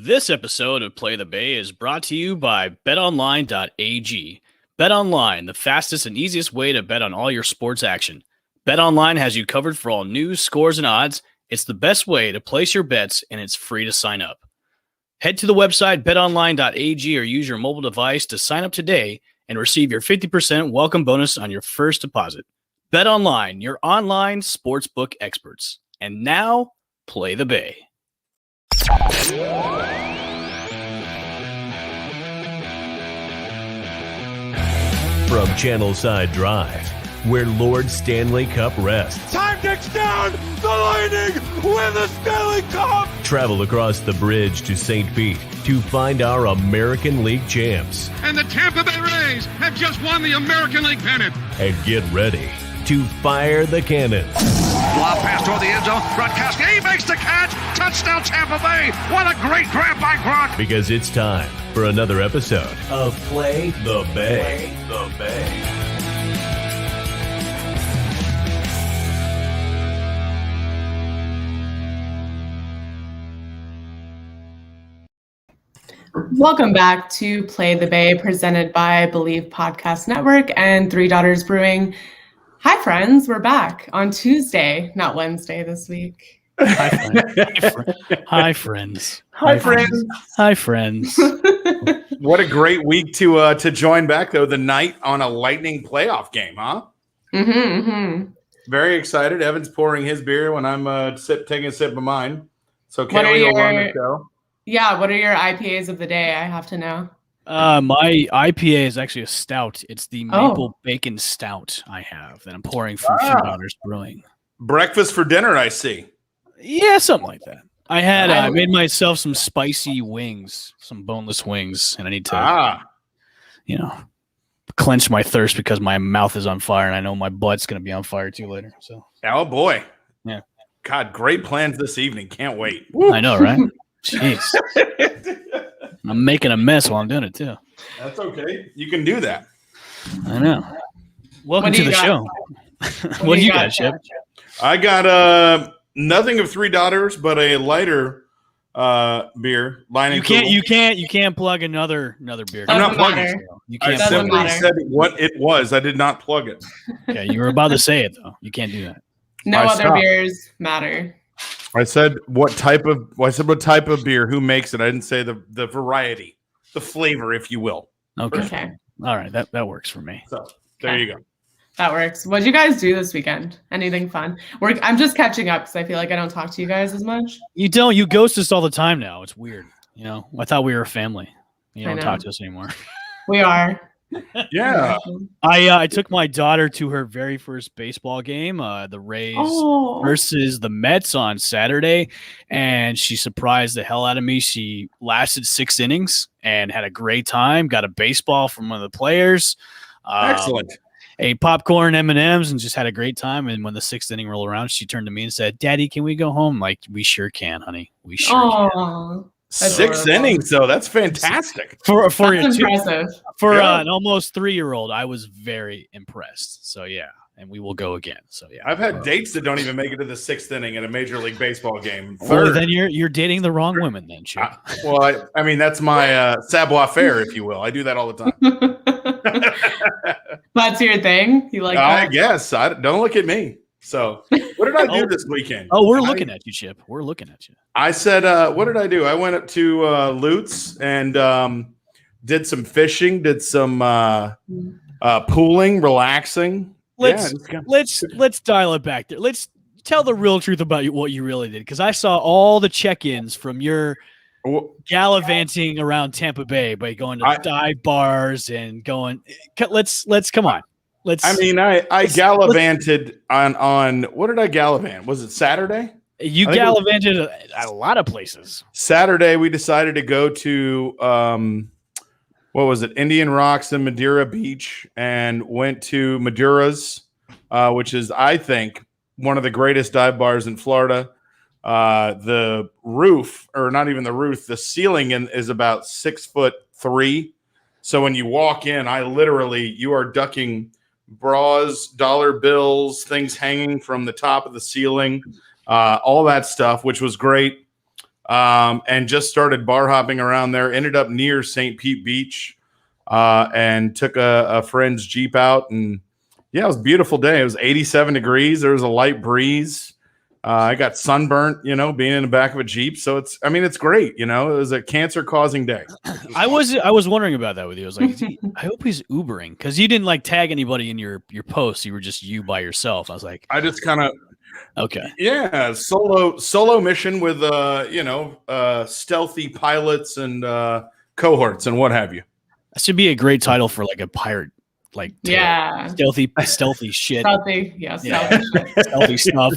This episode of Play the Bay is brought to you by betonline.ag. BetOnline, the fastest and easiest way to bet on all your sports action. BetOnline has you covered for all news, scores, and odds. It's the best way to place your bets, and it's free to sign up. Head to the website betonline.ag or use your mobile device to sign up today and receive your 50% welcome bonus on your first deposit. BetOnline, your online sportsbook experts. And now, Play the Bay. From Channelside Drive, where Lord Stanley Cup rests. Time ticks down! The Lightning win the Stanley Cup! Travel across the bridge to St. Pete to find our American League champs. And the Tampa Bay Rays have just won the American League pennant. And get ready to fire the cannon. Lob pass toward the end zone. Gronkowski, he makes the catch. Touchdown Tampa Bay. What a great grab by Gronk. Because it's time for another episode of Play the Bay. Play the Bay. Welcome back to Play the Bay, presented by Believe Podcast Network and Three Daughters Brewing. Hi, friends. We're back on Tuesday, not Wednesday this week. Hi, friends. Hi, friends. Hi, friends. What a great week to join back, though, the night on a Lightning playoff game, huh? Very excited. Evan's pouring his beer when I'm taking a sip of mine. So Kaylee will run the show. Yeah, what are your IPAs of the day? I have to know. My IPA is actually a stout. It's the maple bacon stout I have that I'm pouring from Three Daughters Brewing. Breakfast for dinner, I see. Yeah, something like that. I made myself some spicy wings, some boneless wings, and I need to, clench my thirst because my mouth is on fire, and I know my butt's going to be on fire too later. So, oh boy, yeah, God, great plans this evening. Can't wait. I know, right? Jeez. I'm making a mess while I'm doing it, too. That's okay. You can do that. I know. Welcome to the show. What do you got, Chip? I got nothing of Three Daughters, but a lighter beer. You can't plug another beer. I'm not plugging it. I simply said what it was. I did not plug it. Okay, you were about to say it, though. You can't do that. No other beers matter. I said what type of beer, who makes it. I didn't say the variety, the flavor, if you will. Okay. All right, that works for me. So there you go. That works. What did you guys do this weekend? Anything fun? I'm just catching up because I feel like I don't talk to you guys as much. You don't. You ghost us all the time now. It's weird. I thought we were a family. You don't talk to us anymore. We are. Yeah. I took my daughter to her very first baseball game, the Rays versus the Mets on Saturday, and she surprised the hell out of me. She lasted 6 innings and had a great time, got a baseball from one of the players. Excellent. Ate popcorn, M&Ms, and just had a great time. And when the 6th inning rolled around, she turned to me and said, "Daddy, can we go home?" I'm like, we sure can, honey. We sure can. 6 innings, though. That's fantastic. That's impressive. For an almost 3-year-old, I was very impressed. So, yeah, and we will go again. So, yeah. I've had dates that don't even make it to the 6th inning in a Major League Baseball game. Well, then you're dating the wrong women then, Chip. I mean, that's my savoir-faire, if you will. I do that all the time. That's your thing? You like that? I guess. Don't look at me. So, what did I do this weekend? Oh, we're looking at you, Chip. We're looking at you. I said, what did I do? I went up to Lutz and did some fishing, did some pooling, relaxing. Let's dial it back there. Let's tell the real truth about what you really did, because I saw all the check-ins from your gallivanting around Tampa Bay by going to dive bars and going. Let's come on. I gallivanted on what did I gallivant? Was it Saturday? You gallivanted at a lot of places. Saturday, we decided to go to what was it? Indian Rocks and Madeira Beach, and went to Madeira's, which is, I think, one of the greatest dive bars in Florida. The roof, or not even the roof, the ceiling is about 6'3". So when you walk in, you are ducking bras, dollar bills, things hanging from the top of the ceiling, all that stuff, which was great. and just started bar hopping around there. Ended up near St. Pete Beach, and took a friend's Jeep out. And yeah, it was a beautiful day. It was 87 degrees. There was a light breeze. I got sunburnt, being in the back of a Jeep. So it's great. It was a cancer-causing day. I was wondering about that with you. I was like, I hope he's Ubering, because you didn't like tag anybody in your posts. You were just you by yourself. I was like, I just kind of okay, yeah, solo mission with stealthy pilots and cohorts and what have you. that should be a great title for like a pirate, like Yeah. stealthy shit, Stealthy. Yeah. Stealthy shit. stealthy stuff.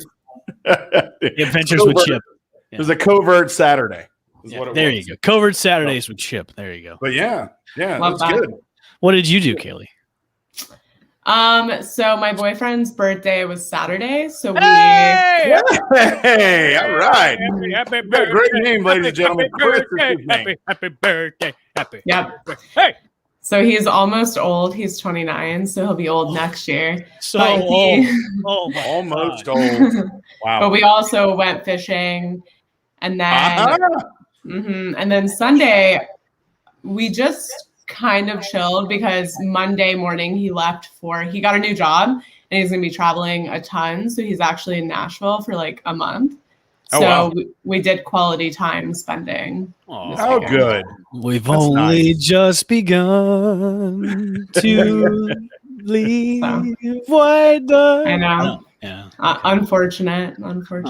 The Adventures with Chip. It was a covert Saturday. There you go. Covert Saturdays with Chip. There you go. But yeah, Love that's that. good. What did you do, Kaylee? So my boyfriend's birthday was Saturday. So we Hey, all right. Happy Got a great name, ladies and gentlemen. Chris is his name. Happy birthday. Happy. Yep. Hey. So he's almost old. He's 29, so he'll be old next year. So But old. he- Oh my Almost God. old. Wow. But we also went fishing, and then and then Sunday we just kind of chilled because Monday morning he got a new job and he's gonna be traveling a ton. So he's actually in Nashville for like a month. Oh, So wow. we did quality time spending. Oh, good. We've That's only nice. just begun to leave. What the? I know. Yeah. Unfortunate.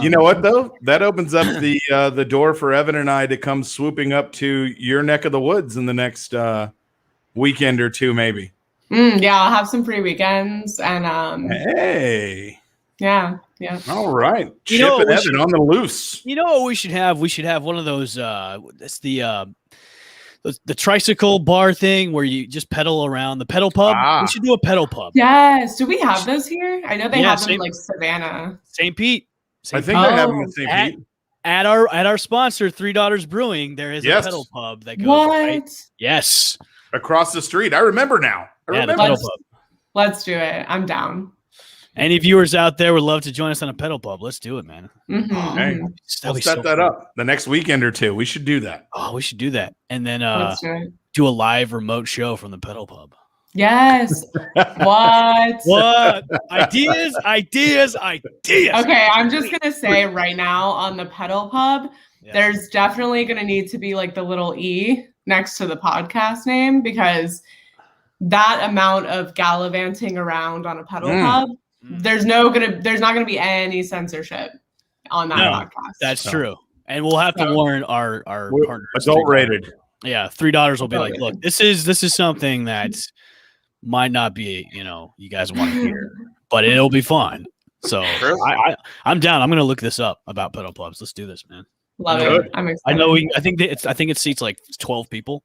You know what though? That opens up the door for Evan and I to come swooping up to your neck of the woods in the next weekend or two, maybe. Yeah, I'll have some free weekends and Eh. Hey, yeah. all right. You Chip know, and we Evan should- on the loose. You know what we should have? We should have one of those. It's the tricycle bar thing where you just pedal around the pedal pub. Ah. We should do a pedal pub. Yes. Do we have those here? I know they Yeah, have them in same- like Savannah. St. Pete. I St. think Oh. they have them in St. At- Pete. At our sponsor, Three Daughters Brewing, there is Yes. a pedal pub that goes. What? Right? Yes. Across the street. I remember now. I Yeah, the remember. pedal Let's- pub. Let's do it. I'm down. Any viewers out there would love to join us on a pedal pub. Let's do it, man. Mhm, Hey. mhm. That'd We'll be set so that fun. up the next weekend or two. We should do that. Oh, we should do that, and then Let's do it. do a live remote show from the pedal pub. Yes. What? What ideas? Okay, I'm just gonna say right now on the pedal pub, Yeah. there's definitely gonna need to be like the little E next to the podcast name because that amount of gallivanting around on a pedal pub, there's not gonna be any censorship on that No, podcast. That's So- true, and we'll have to So- warn our We're partners. adult rated. Yeah, Three Daughters will be Adult like, look, this is something that might not be, you guys want to hear, but it'll be fun. So Sure. I'm down. I'm gonna look this up about pedal pubs. Let's do this, man. Love Good. it. I'm I excited. know. I think it seats like 12 people.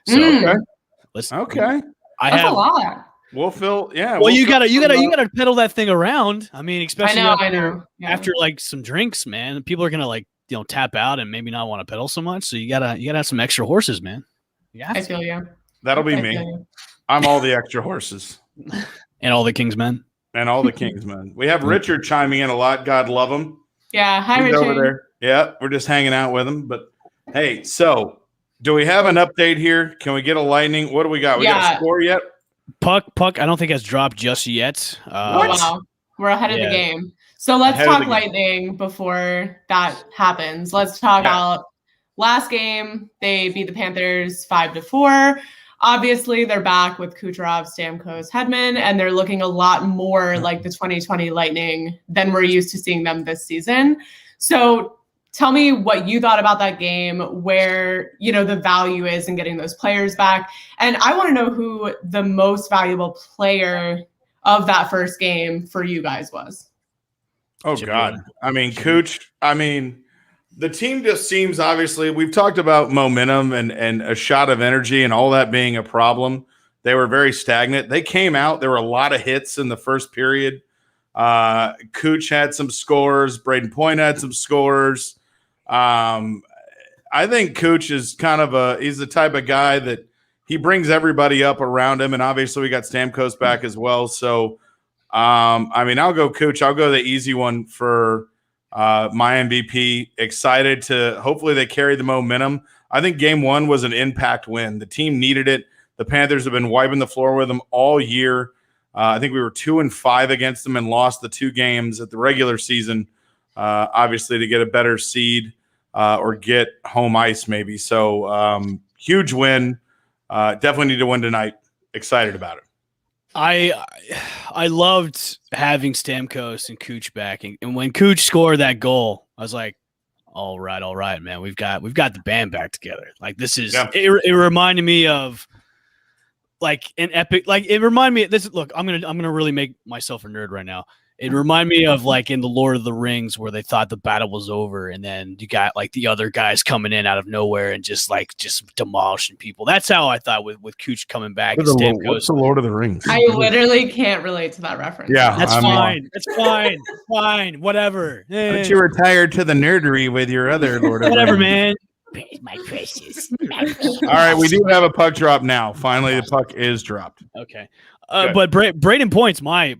So Mm. let's. Okay. I That's have. a lot. We'll fill. Yeah. Well, we'll you fill gotta some, pedal that thing around. I mean, I especially know. Yeah. after like some drinks, man. People are gonna like tap out and maybe not want to pedal so much. So you gotta have some extra horses, man. Yeah, I feel you. That'll be I me. feel you. I'm all the extra horses and all the King's men. and all the Kingsmen. We have Richard chiming in a lot. God love him. Yeah. Hi, He's Richard. over there. Yeah, we're just hanging out with him. But hey, so do we have an update here? Can we get a lightning? What do we got? We got Yeah. a score yet? Puck, I don't think has dropped just yet. What? Wow. We're ahead of Yeah. the game. So let's Ahead of talk the game. lightning before that happens. Let's talk Yeah. about last game. They beat the Panthers 5-4. Obviously, they're back with Kucherov, Stamkos, Hedman, and they're looking a lot more like the 2020 Lightning than we're used to seeing them this season. So tell me what you thought about that game, where, the value is in getting those players back. And I want to know who the most valuable player of that first game for you guys was. Oh Chip, God. you I mean, Cooch, the team just seems, obviously, we've talked about momentum and a shot of energy and all that being a problem. They were very stagnant. They came out. There were a lot of hits in the first period. Cooch had some scores. Braden Point had some scores. I think Cooch is he's the type of guy that he brings everybody up around him. And obviously we got Stamkos back as well. So, I'll go Cooch. I'll go the easy one for my MVP. Excited to hopefully they carry the momentum. I think game one was an impact win. The team needed it. The Panthers have been wiping the floor with them all year. I think we were 2-5 against them and lost the 2 games at the regular season, obviously to get a better seed or get home ice maybe. So huge win. Definitely need to win tonight. Excited about it. I loved having Stamkos and Cooch back, and when Cooch scored that goal, I was like, all right, man, we've got the band back together. Like this is it reminded me of like an epic, like it reminded me of this. Look, I'm gonna really make myself a nerd right now. It reminded me of like in the Lord of the Rings where they thought the battle was over, and then you got like the other guys coming in out of nowhere and just demolishing people. That's how I thought with Cooch coming back. What's the Lord of the Rings? I literally can't relate to that reference. Yeah, that's fine. That's fine. Fine. Whatever. But you retired to the nerdery with your other Lord of the Whatever, Rings. man. My precious. All right, we do have a puck drop now. Finally, the puck is dropped. Okay. But Braden Point's my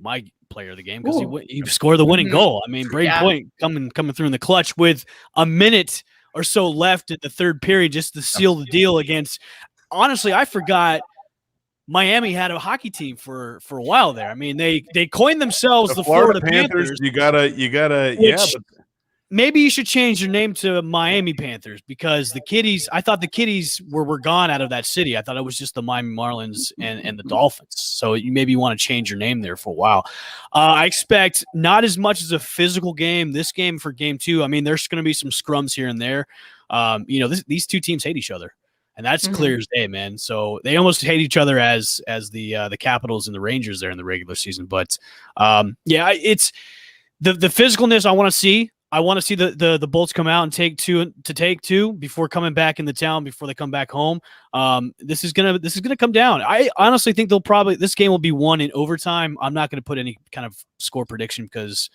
player of the game because he scored the winning goal. I mean, Braden Point coming through in the clutch with a minute or so left in the third period just to seal the deal against. Honestly, I forgot Miami had a hockey team for a while there. I mean, they coined themselves the Florida Panthers. You gotta Maybe you should change your name to Miami Panthers because the Kitties, I thought the Kitties were gone out of that city. I thought it was just the Miami Marlins and the Dolphins. So you maybe want to change your name there for a while. I expect not as much as a physical game. This game for game 2, I mean, there's going to be some scrums here and there. These two teams hate each other. And that's clear as day, man. So they almost hate each other as the Capitals and the Rangers there in the regular season. But it's the physicalness I want to see. I want to see the Bolts come out and take two before coming back in the town before they come back home. This is gonna come down. I honestly think this game will be won in overtime. I'm not gonna put any kind of score prediction because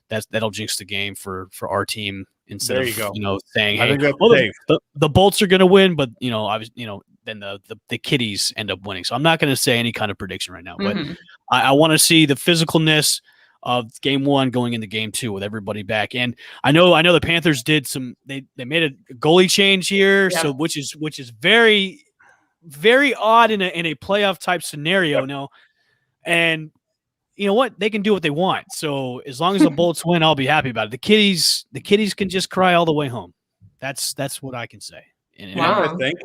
that'll jinx the game for our team instead of saying, hey, the Bolts are gonna win, but then the Kitties end up winning. So I'm not gonna say any kind of prediction right now, but I want to see the physicalness of game 1 going into game 2 with everybody back. And I know the Panthers did they made a goalie change here. Yeah. So which is very, very odd in a playoff type scenario. No. And you know what? They can do what they want. So as long as the Bolts win, I'll be happy about it. The Kitties can just cry all the way home. That's what I can say. I think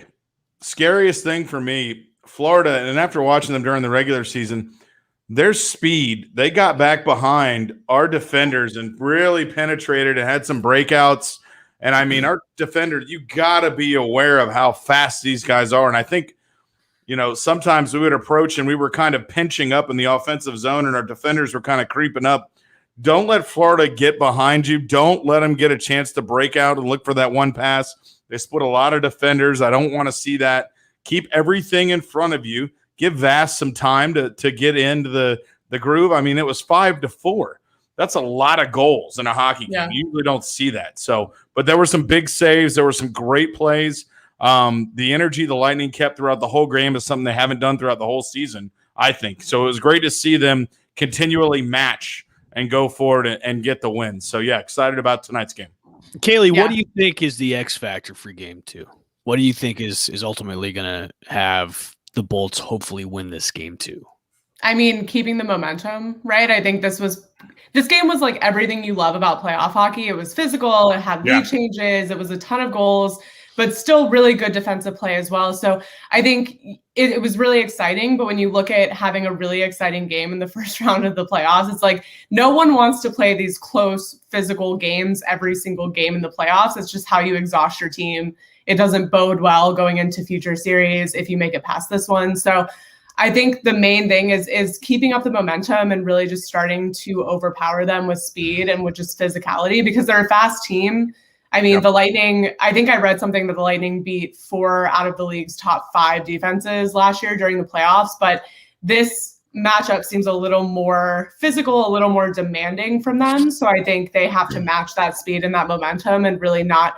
scariest thing for me, Florida, and after watching them during the regular season, their speed, they got back behind our defenders and really penetrated and had some breakouts. And I mean, our defenders, you got to be aware of how fast these guys are. And I think, sometimes we would approach and we were kind of pinching up in the offensive zone and our defenders were kind of creeping up. Don't let Florida get behind you. Don't let them get a chance to break out and look for that one pass. They split a lot of defenders. I don't want to see that. Keep everything in front of you. Give Vass some time to get into the groove. I mean, it was 5-4. That's a lot of goals in a hockey game. You usually don't see that. So, but there were some big saves. There were some great plays. The energy the Lightning kept throughout the whole game is something they haven't done throughout the whole season, I think. So it was great to see them continually match and go forward and get the win. So, excited about tonight's game. Kaylee, what do you think is the X factor for game 2? What do you think is ultimately going to have the Bolts hopefully win this game too? I mean, keeping the momentum, right? I think this game was like everything you love about playoff hockey. It was physical, it had lead changes, it was a ton of goals, but still really good defensive play as well. So I think it was really exciting, but when you look at having a really exciting game in the first round of the playoffs, it's like no one wants to play these close physical games every single game in the playoffs. It's just how you exhaust your team. It doesn't bode well going into future series if you make it past this one. So I think the main thing is keeping up the momentum and really just starting to overpower them with speed and with just physicality because they're a fast team. I mean, the Lightning, I think I read something that the Lightning beat 4 out of the league's top 5 defenses last year during the playoffs, but this matchup seems a little more physical, a little more demanding from them. So I think they have to match that speed and that momentum and really not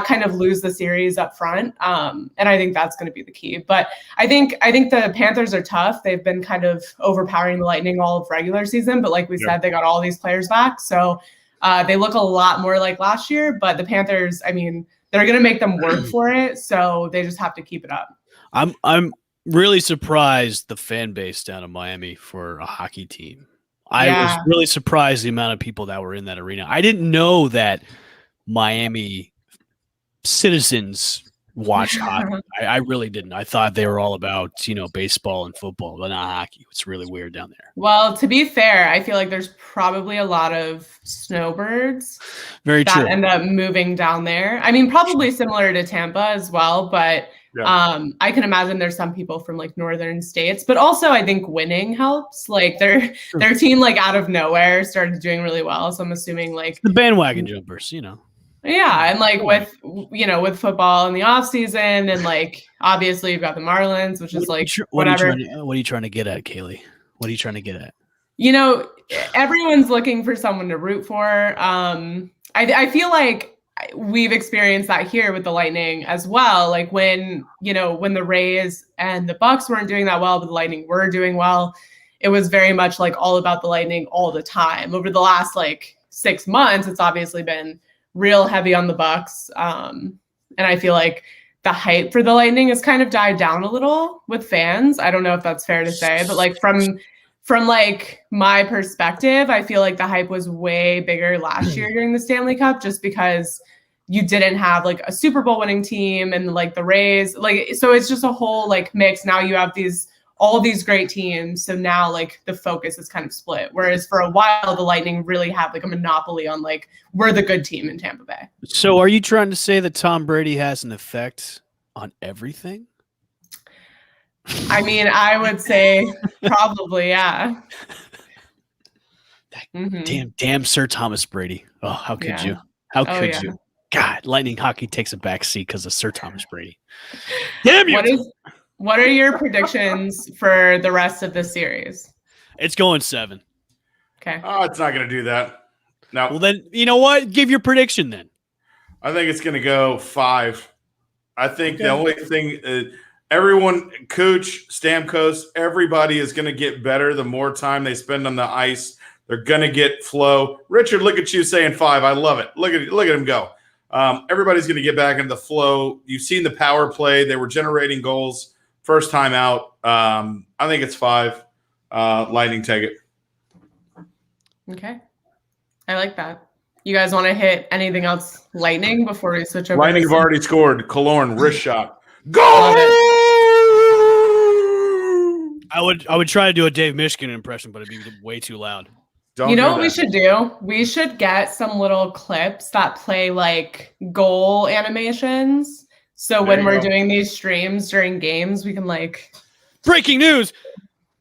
kind of lose the series up front. And I think that's going to be the key. But I think the Panthers are tough. They've been kind of overpowering the Lightning all of regular season. But like we said, they got all these players back. So They look a lot more like last year, but the Panthers, I mean, they're going to make them work for it. So they just have to keep it up. I'm really surprised the fan base down in Miami for a hockey team. I was really surprised the amount of people that were in that arena. I didn't know that Miami citizens watch hockey. I really didn't. I thought they were all about, baseball and football, but not hockey. It's really weird down there. Well, to be fair, I feel like there's probably a lot of snowbirds that end up moving down there. I mean, probably similar to Tampa as well, but I can imagine there's some people from like northern states, but also I think winning helps. Like their team, like out of nowhere, started doing really well. So I'm assuming like the bandwagon jumpers, Yeah, and like with football in the off season, and like obviously you've got the Marlins, which is like whatever. What are you trying to get at, Kaylee? What are you trying to get at? Everyone's looking for someone to root for. I feel like we've experienced that here with the Lightning as well. Like when the Rays and the Bucks weren't doing that well, but the Lightning were doing well. It was very much like all about the Lightning all the time. Over the last like 6 months, it's obviously been real heavy on the Bucks. And I feel like the hype for the Lightning has kind of died down a little with fans. I don't know if that's fair to say, but like from like my perspective, I feel like the hype was way bigger last year during the Stanley Cup, just because you didn't have like a Super Bowl winning team and like the Rays, like, so it's just a whole like mix. Now you have all these great teams. So now like the focus is kind of split. Whereas for a while, the Lightning really had like a monopoly on like, we're the good team in Tampa Bay. So are you trying to say that Tom Brady has an effect on everything? I mean, I would say probably, yeah. Damn Sir Thomas Brady. Oh, how could you? How could you? God, Lightning hockey takes a back seat because of Sir Thomas Brady. Damn you! What are your predictions for the rest of the series? It's going 7. Okay. Oh, it's not going to do that. No. Well, then, you know what? Give your prediction then. I think it's going to go 5. I think the only thing everyone, Cooch, Stamkos, everybody is going to get better the more time they spend on the ice. They're going to get flow. Richard, look at you saying 5. I love it. Look at him go. Everybody's going to get back into the flow. You've seen the power play. They were generating goals first time out. I think it's 5. Lightning take it. Okay. I like that. You guys want to hit anything else Lightning before we switch over? Lightning have already scored. Killorn, wrist shot. Go! I would try to do a Dave Mishkin impression, but it'd be way too loud. You know what we should do? We should get some little clips that play like goal animations. So when we're doing these streams during games, we can like breaking news.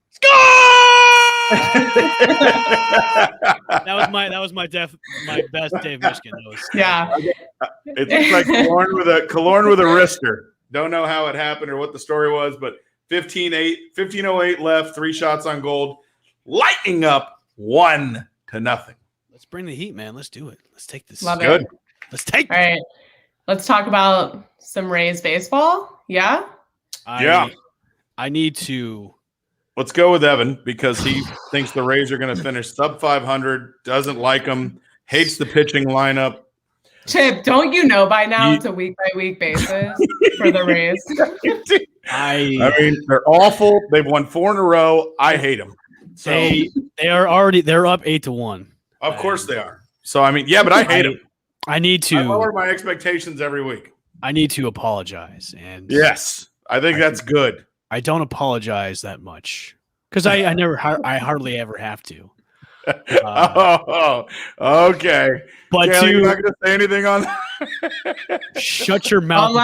Score! that was my best Dave Mishkin. It looks like Killorn with a wrister. Don't know how it happened or what the story was, but 15:08 left, 3 shots on goal. Lightning up 1-0. Let's bring the heat, man. Let's do it. Let's take this. Love Good. it. Let's take this. All right. Let's talk about some Rays baseball. Yeah? I need to. Let's go with Evan because he thinks the Rays are going to finish sub 500, doesn't like them, hates the pitching lineup. Chip, don't you know by now it's a week-by-week basis for the Rays? I mean, they're awful. They've won 4 in a row. I hate them. So they're up 8-1. Of course they are. So I mean, yeah, but I hate them. I need to lower my expectations every week. I need to apologize, and yes, I think that's good. I don't apologize that much because I hardly ever have to. Okay. But you're not going to say anything on that? Shut your mouth.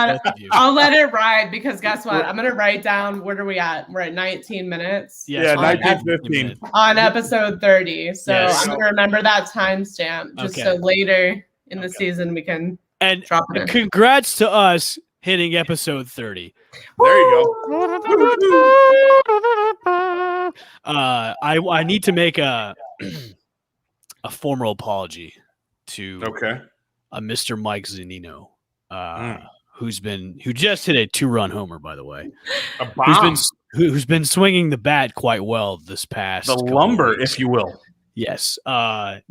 I'll let it ride because guess what? I'm going to write down, what are we at? We're at 19 minutes. Yeah, 19-15. On episode 30. So I'm going to remember that timestamp just so later in the season we can drop it in. Congrats to us hitting episode 30. There you go. I need to make a formal apology to Mr. Mike Zunino, who just hit a 2-run homer, by the way. A bomb. Who's been swinging the bat quite well this past. The lumber, if you will. Yes.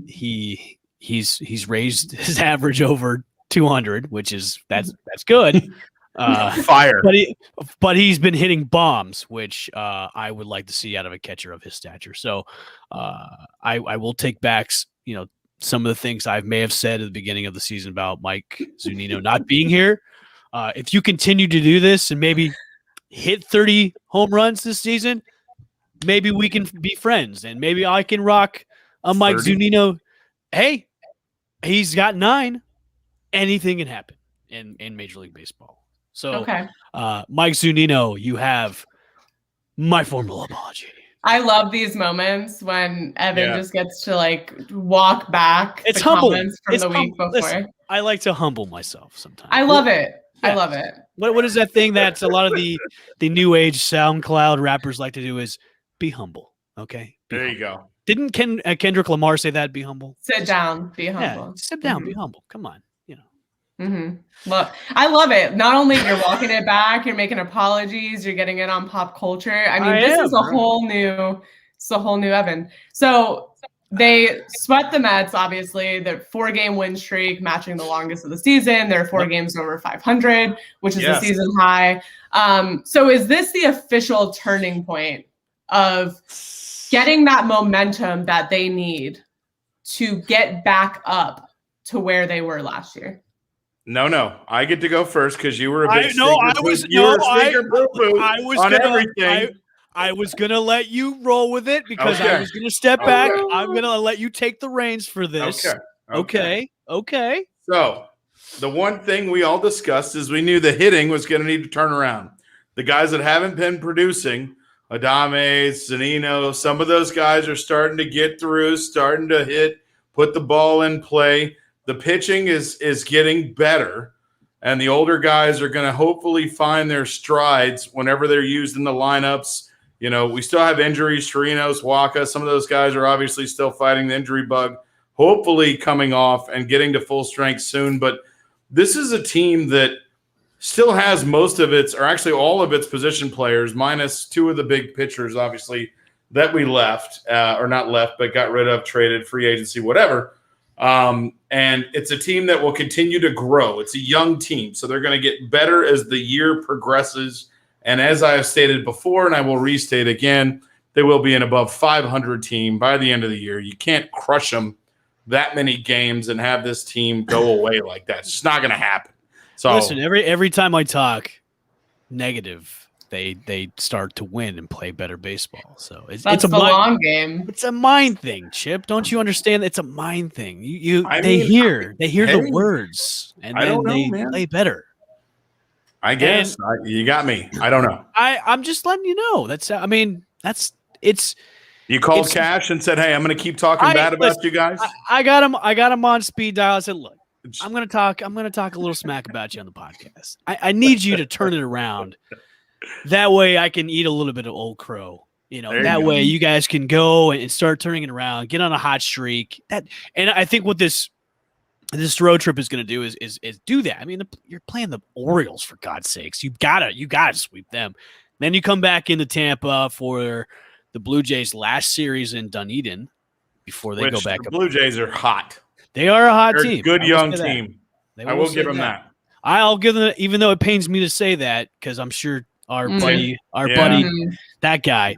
He he's raised his average over 200, which is that's good. Fire. But he's been hitting bombs, which I would like to see out of a catcher of his stature. So I will take back, some of the things I may have said at the beginning of the season about Mike Zunino not being here. If you continue to do this and maybe hit 30 home runs this season, maybe we can be friends, and maybe I can rock a Mike 30? Zunino. Hey, he's got 9. Anything can happen in Major League Baseball. So, Okay. Mike Zunino, you have my formal apology. I love these moments when Evan just gets to walk back It's the humble. comments from It's the week humble. before. Listen, I like to humble myself sometimes. I love it. Yeah. I love it. What is that thing that a lot of the new age SoundCloud rappers like to do is be humble. Okay. There you go. Didn't Kendrick Lamar say that? Be humble. Sit down. Be humble. Yeah, sit down. Be humble. Come on. Well, I love it. Not only you're walking it back, you're making apologies, you're getting in on pop culture. I mean, this is a whole new Evan. So they swept the Mets, obviously. Their 4-game win streak, matching the longest of the season. They're 4 games over 500, which is the season high. So is this the official turning point of getting that momentum that they need to get back up to where they were last year? No. I get to go first because you were a big everything. I was gonna let you roll with it because I was gonna step back. I'm gonna let you take the reins for this. Okay. So the one thing we all discussed is we knew the hitting was going to need to turn around. The guys that haven't been producing, Adame, Zunino, some of those guys are starting to get through, starting to hit, put the ball in play. The pitching is getting better, and the older guys are going to hopefully find their strides whenever they're used in the lineups. We still have injuries, Chirinos, Waka. Some of those guys are obviously still fighting the injury bug, hopefully coming off and getting to full strength soon. But this is a team that still has most of its, or actually all of its position players, minus 2 of the big pitchers, obviously, that we left, or not left, but got rid of, traded, free agency, whatever. And it's a team that will continue to grow. It's a young team, so they're going to get better as the year progresses. And as I have stated before, and I will restate again, they will be an above 500 team by the end of the year. You can't crush them that many games and have this team go away like that. It's just not going to happen. So listen, every time I talk negative, they start to win and play better baseball. So it's a long game. It's a mind thing, Chip. Don't you understand? It's a mind thing. They hear the words and then they play better. I guess you got me. I don't know. I'm just letting you know. It's. You called Cash and said, "Hey, I'm going to keep talking bad about you guys." I got him on speed dial. I said, "Look, I'm going to talk a little smack about you on the podcast. I need you to turn it around. That way I can eat a little bit of Old Crow. That way you guys can go and start turning it around, get on a hot streak. And I think what this road trip is going to do is do that. I mean, you're playing the Orioles, for God's sakes. You gotta sweep them. Then you come back into Tampa for the Blue Jays' last series in Dunedin before they go back the up. Blue Jays are hot. They are a hot They're team. A good young team. I will give them that. I'll give them, even though it pains me to say that, because I'm sure our buddy, that guy,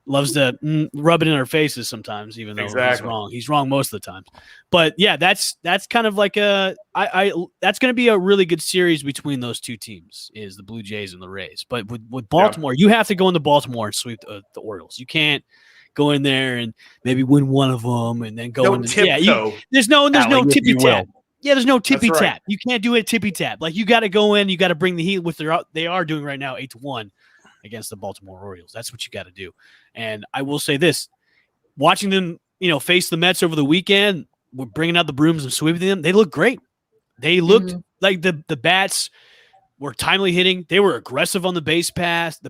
loves to rub it in our faces sometimes, even though he's wrong. He's wrong most of the time. But yeah, that's kind of like that's going to be a really good series between those two teams, is the Blue Jays and the Rays. But with Baltimore, you have to go into Baltimore and sweep the Orioles. You can't go in there and maybe win one of them and then go into there's no tippy tap. Yeah, there's no tippy tap. You can't do it tippy tap. Like, you got to go in, you got to bring the heat, which they are doing right now, 8-1 against the Baltimore Orioles. That's what you got to do. And I will say this, watching them, face the Mets over the weekend, we're bringing out the brooms and sweeping them. They look great. They looked like the bats were timely hitting. They were aggressive on the base pass.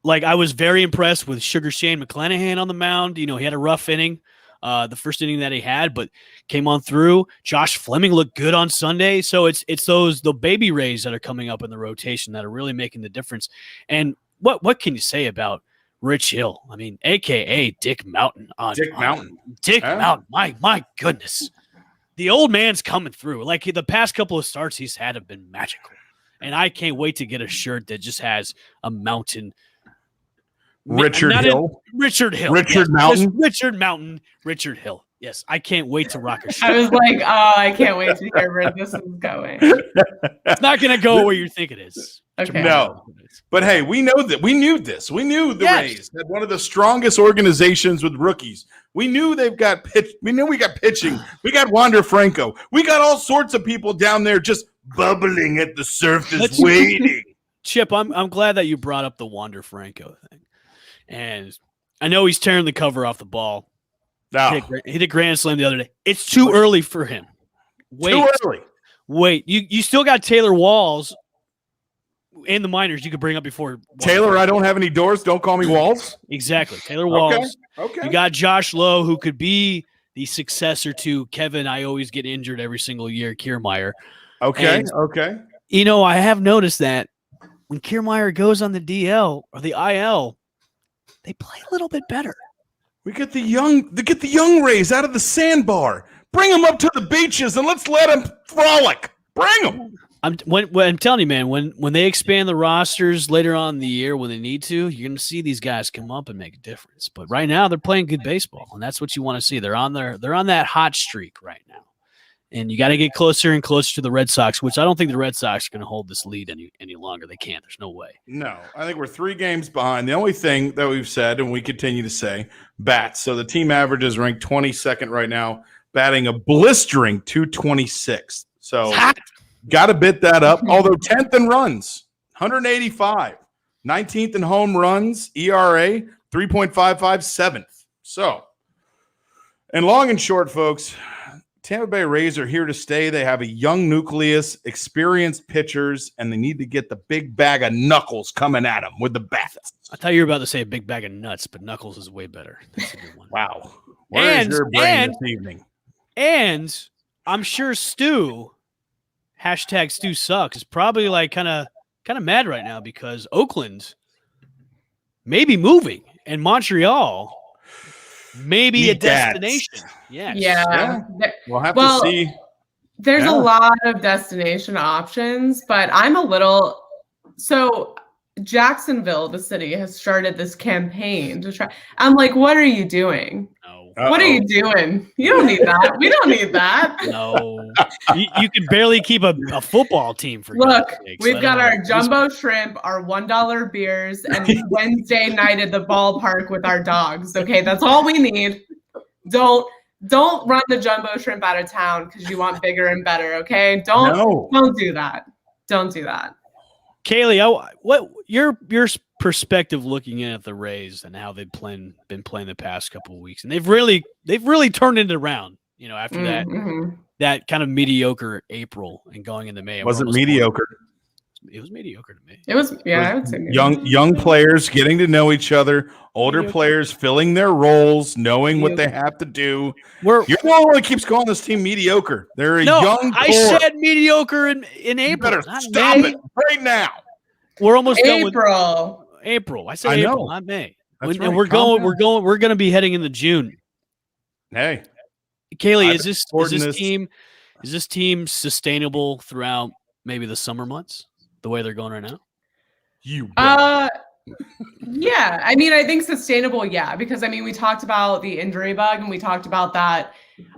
Like, I was very impressed with Sugar Shane McClanahan on the mound. He had a rough inning, the first inning that he had, but came on through. Josh Fleming looked good on Sunday. So it's the baby Rays that are coming up in the rotation that are really making the difference. And what can you say about Rich Hill. I mean, AKA Dick Mountain. Dick Yeah. Mountain. My goodness. The old man's coming through. Like the past couple of starts he's had have been magical. And I can't wait to get a shirt that just has a mountain. Richard Hill. Richard Hill. Richard Mountain. Richard Mountain. Richard Hill. Yes, I can't wait to rock a shirt. I was like, oh, I can't wait to hear where this is going. It's not going to go where you think it is. Okay. No. But hey, we know that. We knew this. We knew the Rays had one of the strongest organizations with rookies. We knew they've got pitch. We knew we got pitching. We got Wander Franco. We got all sorts of people down there just bubbling at the surface, waiting. Chip, I'm glad that you brought up the Wander Franco thing. And I know he's tearing the cover off the ball. No. He hit a grand slam the other day. It's too early for him. Too early. Wait. You still got Taylor Walls in the minors you could bring up before. Taylor, I don't have any doors. Don't call me Walls. Exactly. Taylor Walls. Okay. You got Josh Lowe, who could be the successor to Kevin. I always get injured every single year, Kiermaier. Okay. And, okay. I have noticed that when Kiermaier goes on the DL or the IL, they play a little bit better. We get the young Rays out of the sandbar. Bring them up to the beaches and let's let them frolic. Bring them. I'm telling you, man, when they expand the rosters later on in the year when they need to, you're going to see these guys come up and make a difference. But right now they're playing good baseball, and that's what you want to see. They're on that hot streak right now. And you got to get closer and closer to the Red Sox, which I don't think the Red Sox are going to hold this lead any longer. They can't. There's no way. No, I think we're 3 games behind. The only thing that we've said, and we continue to say, bats. So the team average is ranked 22nd right now, batting a blistering 226. So got to bit that up. Although 10th in runs, 185, 19th in home runs, ERA 3.55, 7th. So, and long and short, folks, Tampa Bay Rays are here to stay. They have a young nucleus, experienced pitchers, and they need to get the big bag of knuckles coming at them with the bats. I thought you were about to say a big bag of nuts, but knuckles is way better. That's a good one. Wow. Where is your brain this evening? And I'm sure Stu, #Stu sucks, is probably like kind of mad right now because Oakland may be moving and Montreal may be a destination. Yes. Yeah. We'll have to see. There's a lot of destination options, but I'm a little so Jacksonville, the city, has started this campaign to try. I'm like, what are you doing? No. What are you doing? You don't need that. We don't need that. No. you can barely keep a football team for Look, God's sakes. we've got our jumbo shrimp, our $1 beers, and Wednesday night at the ballpark with our dogs. Okay, that's all we need. Don't run the jumbo shrimp out of town because you want bigger and better. Okay, don't do that. Don't do that. Kaylee, what your perspective looking at the Rays and how they've been playing the past couple of weeks, and they've really turned it around. After that kind of mediocre April and going into May. Was it mediocre? It was mediocre to me. It was, I would say young players getting to know each other, older players filling their roles, knowing what they have to do. You're the only one that keeps calling this team mediocre. They're a young core. I said mediocre in April. You better stop it right now. We're almost done with April. I said April, not May. And we're going to be heading into June. Hey, Kaylee, is this team sustainable throughout maybe the summer months? The way they're going right now? Yeah. I mean, I think sustainable, because we talked about the injury bug and we talked about that.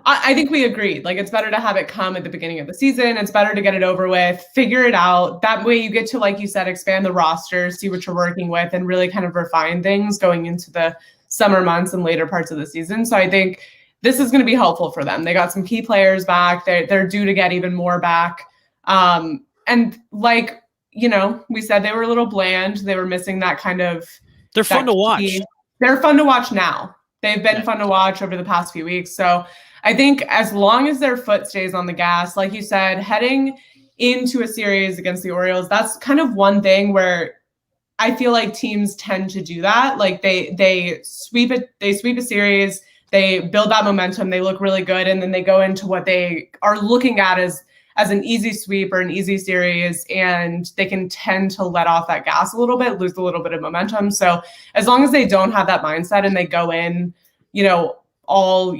I think we agreed. Like, it's better to have it come at the beginning of the season. It's better to get it over with, figure it out. That way you get to, like you said, expand the roster, see what you're working with, and really kind of refine things going into the summer months and later parts of the season. So I think this is going to be helpful for them. They got some key players back. They're due to get even more back. And like, we said they were a little bland. They were missing that kind of. They're fun to watch. They're fun to watch now. They've been fun to watch over the past few weeks. So I think as long as their foot stays on the gas, like you said, heading into a series against the Orioles, that's kind of one thing where I feel like teams tend to do that. Like they sweep a series, they build that momentum, they look really good, and then they go into what they are looking at as as an easy sweep or an easy series, and they can tend to let off that gas a little bit, lose a little bit of momentum. So as long as they don't have that mindset and they go in, all,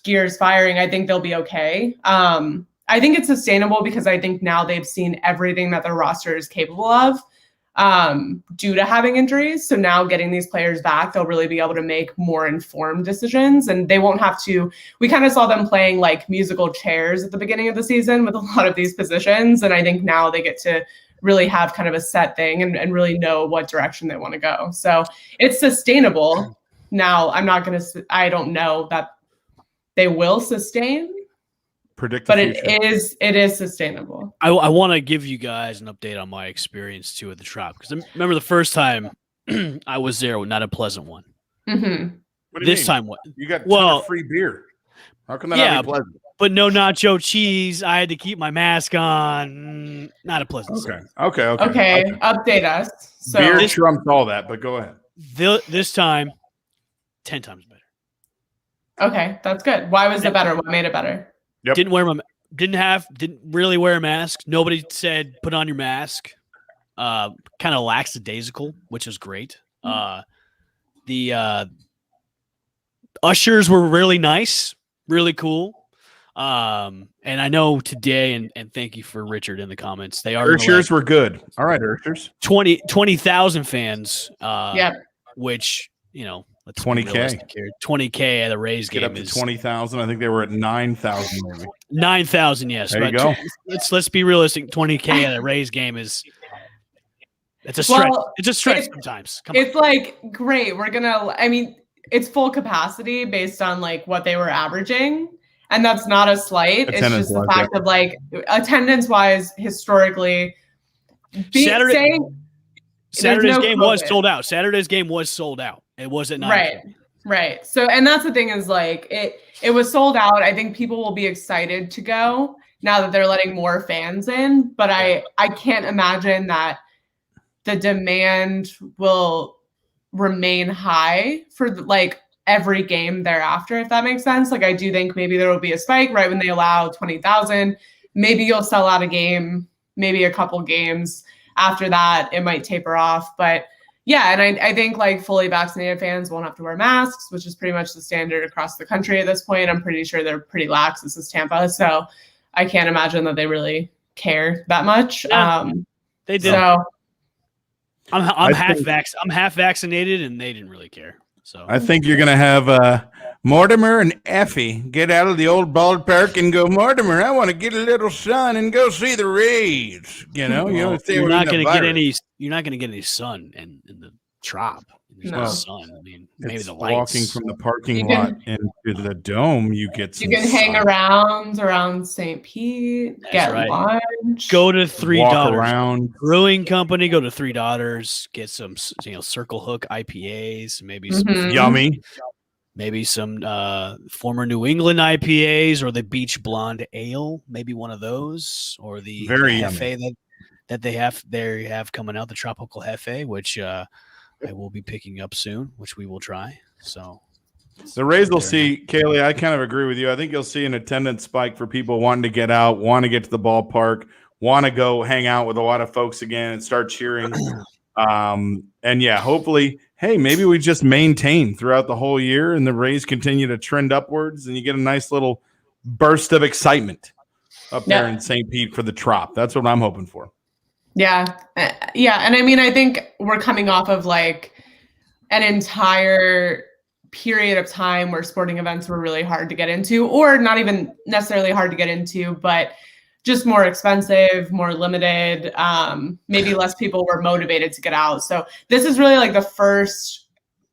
gears firing, I think they'll be okay. I think it's sustainable because I think now they've seen everything that their roster is capable of due to having injuries. So now getting these players back, they'll really be able to make more informed decisions, and they won't have to. We kind of saw them playing like musical chairs at the beginning of the season with a lot of these positions. And I think now they get to really have kind of a set thing and really know what direction they want to go. So it's sustainable. Now, I don't know that they will sustain, Predict, but it is sustainable. I want to give you guys an update on my experience too at the Trop, because I remember the first time I was there, not a pleasant one. Mm-hmm. What do you This mean? time, what? You got a ton of free beer. How come that not be pleasant? But no nacho cheese. I had to keep my mask on. Not a pleasant. Okay. Update us. So beer trumps all that, but go ahead. This time, 10 times better. Okay, that's good. Why was it better? What made it better? Yep. Didn't really wear a mask. Nobody said put on your mask. Kind of lackadaisical, which is great. The ushers were really nice, really cool. And I know today, and thank you for Richard in the comments. They are Urshers were good. All right, Urshers. 20,000 fans. Which let's 20K. 20K at the Rays Get game up to is 20,000. I think they were at 9,000 maybe. 9,000. Yes, there you go. Let's be realistic. 20K at a Rays game it's a stretch. It's a stretch sometimes. It's like great. It's full capacity based on like what they were averaging. And that's not a slight. It's just the fact of like attendance wise, historically. Saturday's game was sold out. Saturday's game was sold out. It was at 9. Right. So, and that's the thing is like it was sold out. I think people will be excited to go now that they're letting more fans in. But I can't imagine that the demand will remain high for like every game thereafter, if that makes sense. Like I do think maybe there will be a spike right when they allow 20,000. Maybe you'll sell out a game, maybe a couple games. After that, it might taper off. But yeah, and I think like fully vaccinated fans won't have to wear masks, which is pretty much the standard across the country at this point. I'm pretty sure they're pretty lax. This is Tampa. So I can't imagine that they really care that much. Yeah, they did. So I'm half vaccinated, and they didn't really care. So I think you're gonna have Mortimer and Effie get out of the old ballpark and go, Mortimer, I want to get a little sun and go see the Rays. You're not going to get any sun in the Trop. There's no sun. I mean, maybe the lights. Walking from the parking lot into the dome, you get some. You can hang around St. Pete, get lunch. Go to Three Daughters around. Brewing Company. Go to Three Daughters. Get some, Circle Hook IPAs. Maybe some yummy. Maybe some former New England IPAs or the Beach Blonde Ale. Maybe one of those, or the very Hefe that they have coming out, the Tropical Hefe, which I will be picking up soon, which we will try. So the Rays will see, Kaylee, I kind of agree with you. I think you'll see an attendance spike for people wanting to get out, want to get to the ballpark, want to go hang out with a lot of folks again and start cheering. And yeah, hopefully, hey, maybe we just maintain throughout the whole year and the Rays continue to trend upwards and you get a nice little burst of excitement up there in St. Pete for the Trop. That's what I'm hoping for. Yeah. And I mean, I think we're coming off of like an entire period of time where sporting events were really hard to get into, or not even necessarily hard to get into, but just more expensive, more limited. Maybe less people were motivated to get out. So this is really like the first,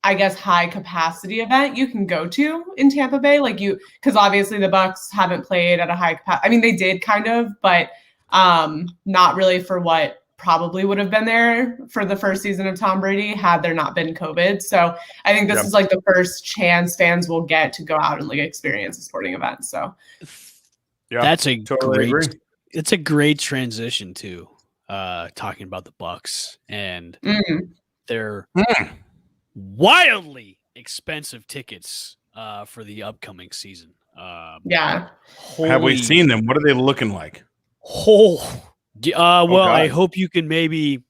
I guess, high capacity event you can go to in Tampa Bay. Because obviously the Bucks haven't played at a high capacity. I mean, they did kind of, but not really for what probably would have been there for the first season of Tom Brady had there not been COVID. So I think this is like the first chance fans will get to go out and like experience a sporting event. So yeah, that's a totally great. Agree. It's a great transition to talking about the Bucks and their wildly expensive tickets for the upcoming season. Have we seen them? What are they looking like? Well, I God. hope you can maybe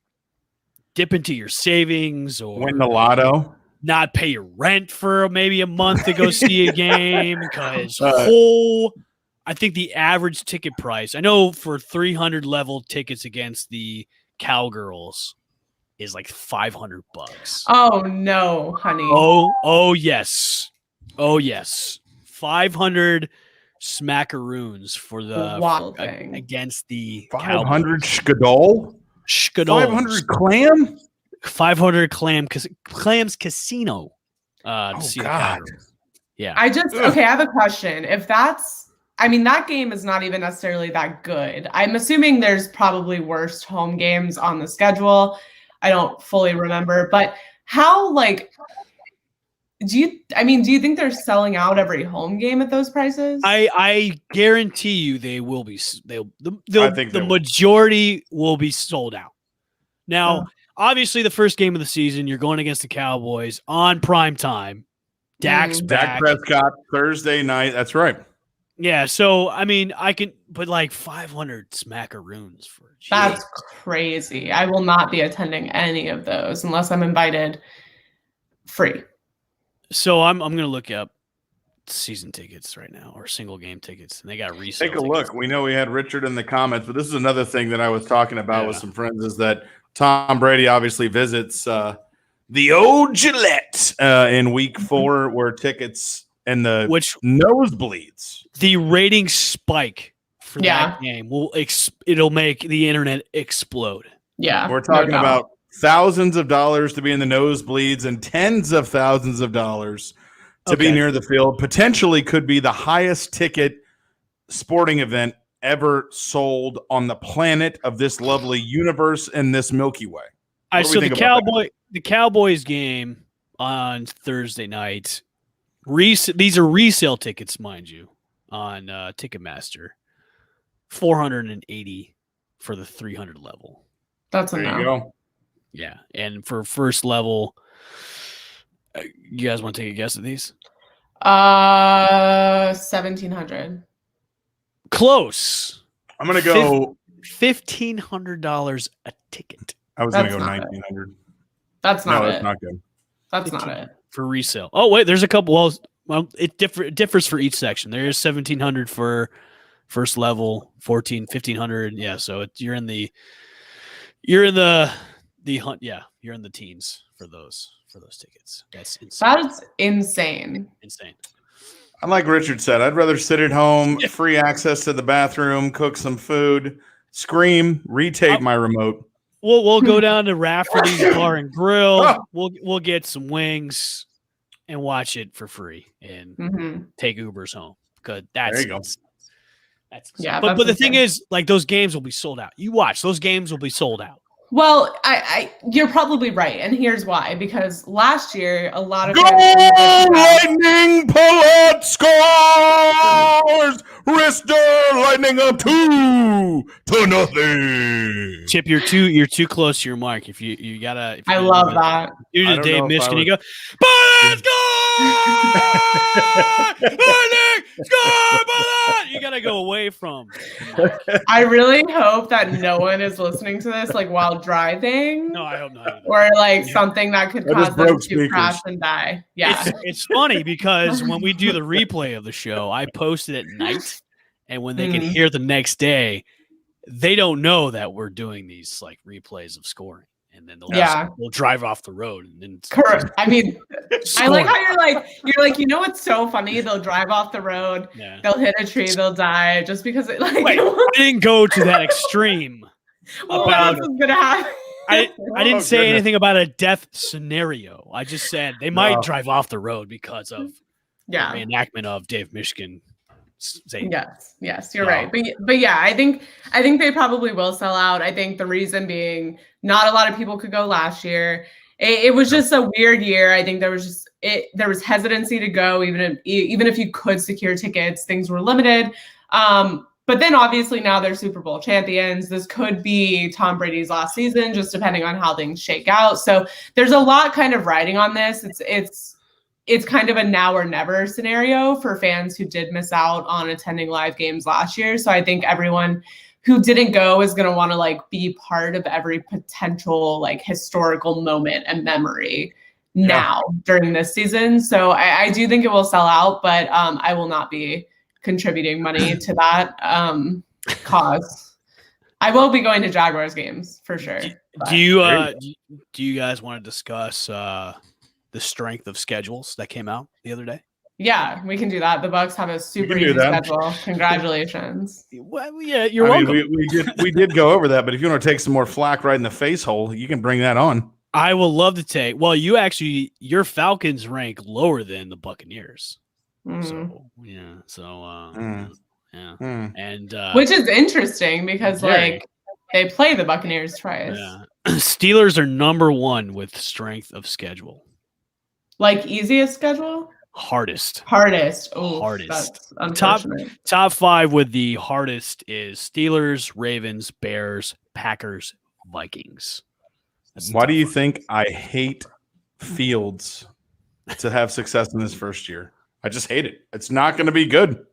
dip into your savings or Win the lotto. not pay your rent for maybe a month to go see a game because I think the average ticket price, I know for 300 level tickets against the Cowgirls is like $500. Oh no, honey. Oh yes. 500 smackaroons for the Wild thing. against the 500 Cowboys. Skadols. 500 clam? 500 clams casino. Oh, to see the God. Cowgirls. Yeah. I have a question. If that game is not even necessarily that good. I'm assuming there's probably worse home games on the schedule. I don't fully remember, but how do you think they're selling out every home game at those prices? I guarantee you they will be. I think the they will. majority will be sold out. Now, obviously, the first game of the season, you're going against the Cowboys on prime time. Dak's back. Dak Prescott, Thursday night. That's right. Yeah, so, I mean, I can put like 500 smackaroons for That's crazy. I will not be attending any of those unless I'm invited free. So I'm going to look up season tickets right now or single game tickets, and they got resale. Take a look. We know we had Richard in the comments, but this is another thing that I was talking about with some friends is that Tom Brady obviously visits the old Gillette in week 4 where tickets and the nosebleeds. The rating spike for that game it'll make the internet explode. Yeah. We're talking about thousands of dollars to be in the nosebleeds and tens of thousands of dollars to be near the field. Potentially could be the highest ticket sporting event ever sold on the planet of this lovely universe and this Milky Way. All right, so the Cowboys game on Thursday night. These are resale tickets, mind you, on Ticketmaster. $480 for the 300 level. That's there you go. Yeah, and for first level, you guys want to take a guess at these? $1,700. Close. I'm gonna go $1,500 a ticket. I was gonna go $1,900. That's not it. That's not good. That's not it for resale. Oh wait, there's a couple. Well, it differs for each section. There is $1,700 for first level, $1,500. Yeah, so you're in the hunt. Yeah, you're in the teens for those tickets. That's insane. That's insane. Insane. Like Richard said, I'd rather sit at home, free access to the bathroom, cook some food, scream, retape my remote. We'll go down to Rafferty's Bar and Grill. We'll get some wings and watch it for free and take Ubers home. Because that's there you go. That's but the thing is, like, those games will be sold out. You watch, those games will be sold out. Well, you're probably right, and here's why. Because last year, a lot of Lightning Pollard scores. Rister Lightning up 2-0. Chip, you're too close to your mark. If you gotta, I love that. You do Dave Michigan. You go, Pollard score! Lightning score! Pollard! You gotta go away from. I really hope that no one is listening to this like while driving. No, I hope not. Or like something that could cause them to crash and die. Yeah, it's funny because when we do the replay of the show, I post it at night, and when they can hear the next day, they don't know that we're doing these like replays of scoring, and then they'll drive off the road and then correct. I mean, I like how you're like you know what's so funny? They'll drive off the road, they'll hit a tree, they'll die just because it like. Wait, I didn't go to that extreme. Well, what else is gonna happen? I didn't say anything about a death scenario. I just said they might drive off the road because of the reenactment of Dave Michigan. Yes, you're right. But yeah, I think they probably will sell out. I think the reason being not a lot of people could go last year. It was just a weird year. I think there was hesitancy to go, even if you could secure tickets, things were limited. But then obviously now they're Super Bowl champions. This could be Tom Brady's last season, just depending on how things shake out. So there's a lot kind of riding on this. It's kind of a now or never scenario for fans who did miss out on attending live games last year. So I think everyone who didn't go is going to want to like be part of every potential like historical moment and memory now during this season. So I do think it will sell out, but I will not be contributing money to that cause. I will be going to Jaguars games for sure. Do you guys want to discuss the strength of schedules that came out the other day? Yeah, we can do that. The Bucs have a super easy schedule. Congratulations. Well, yeah, you're welcome. We did go over that, but if you want to take some more flack right in the face hole, you can bring that on. I will love to take. Well, your Falcons rank lower than the Buccaneers. So yeah, and which is interesting because like they play the Buccaneers twice. Yeah. Steelers are number 1 with strength of schedule. Like easiest schedule? Hardest. Oh, hardest. That's Top 5 with the hardest is Steelers, Ravens, Bears, Packers, Vikings. Why do you think I hate Fields to have success in this first year? I just hate it. It's not going to be good.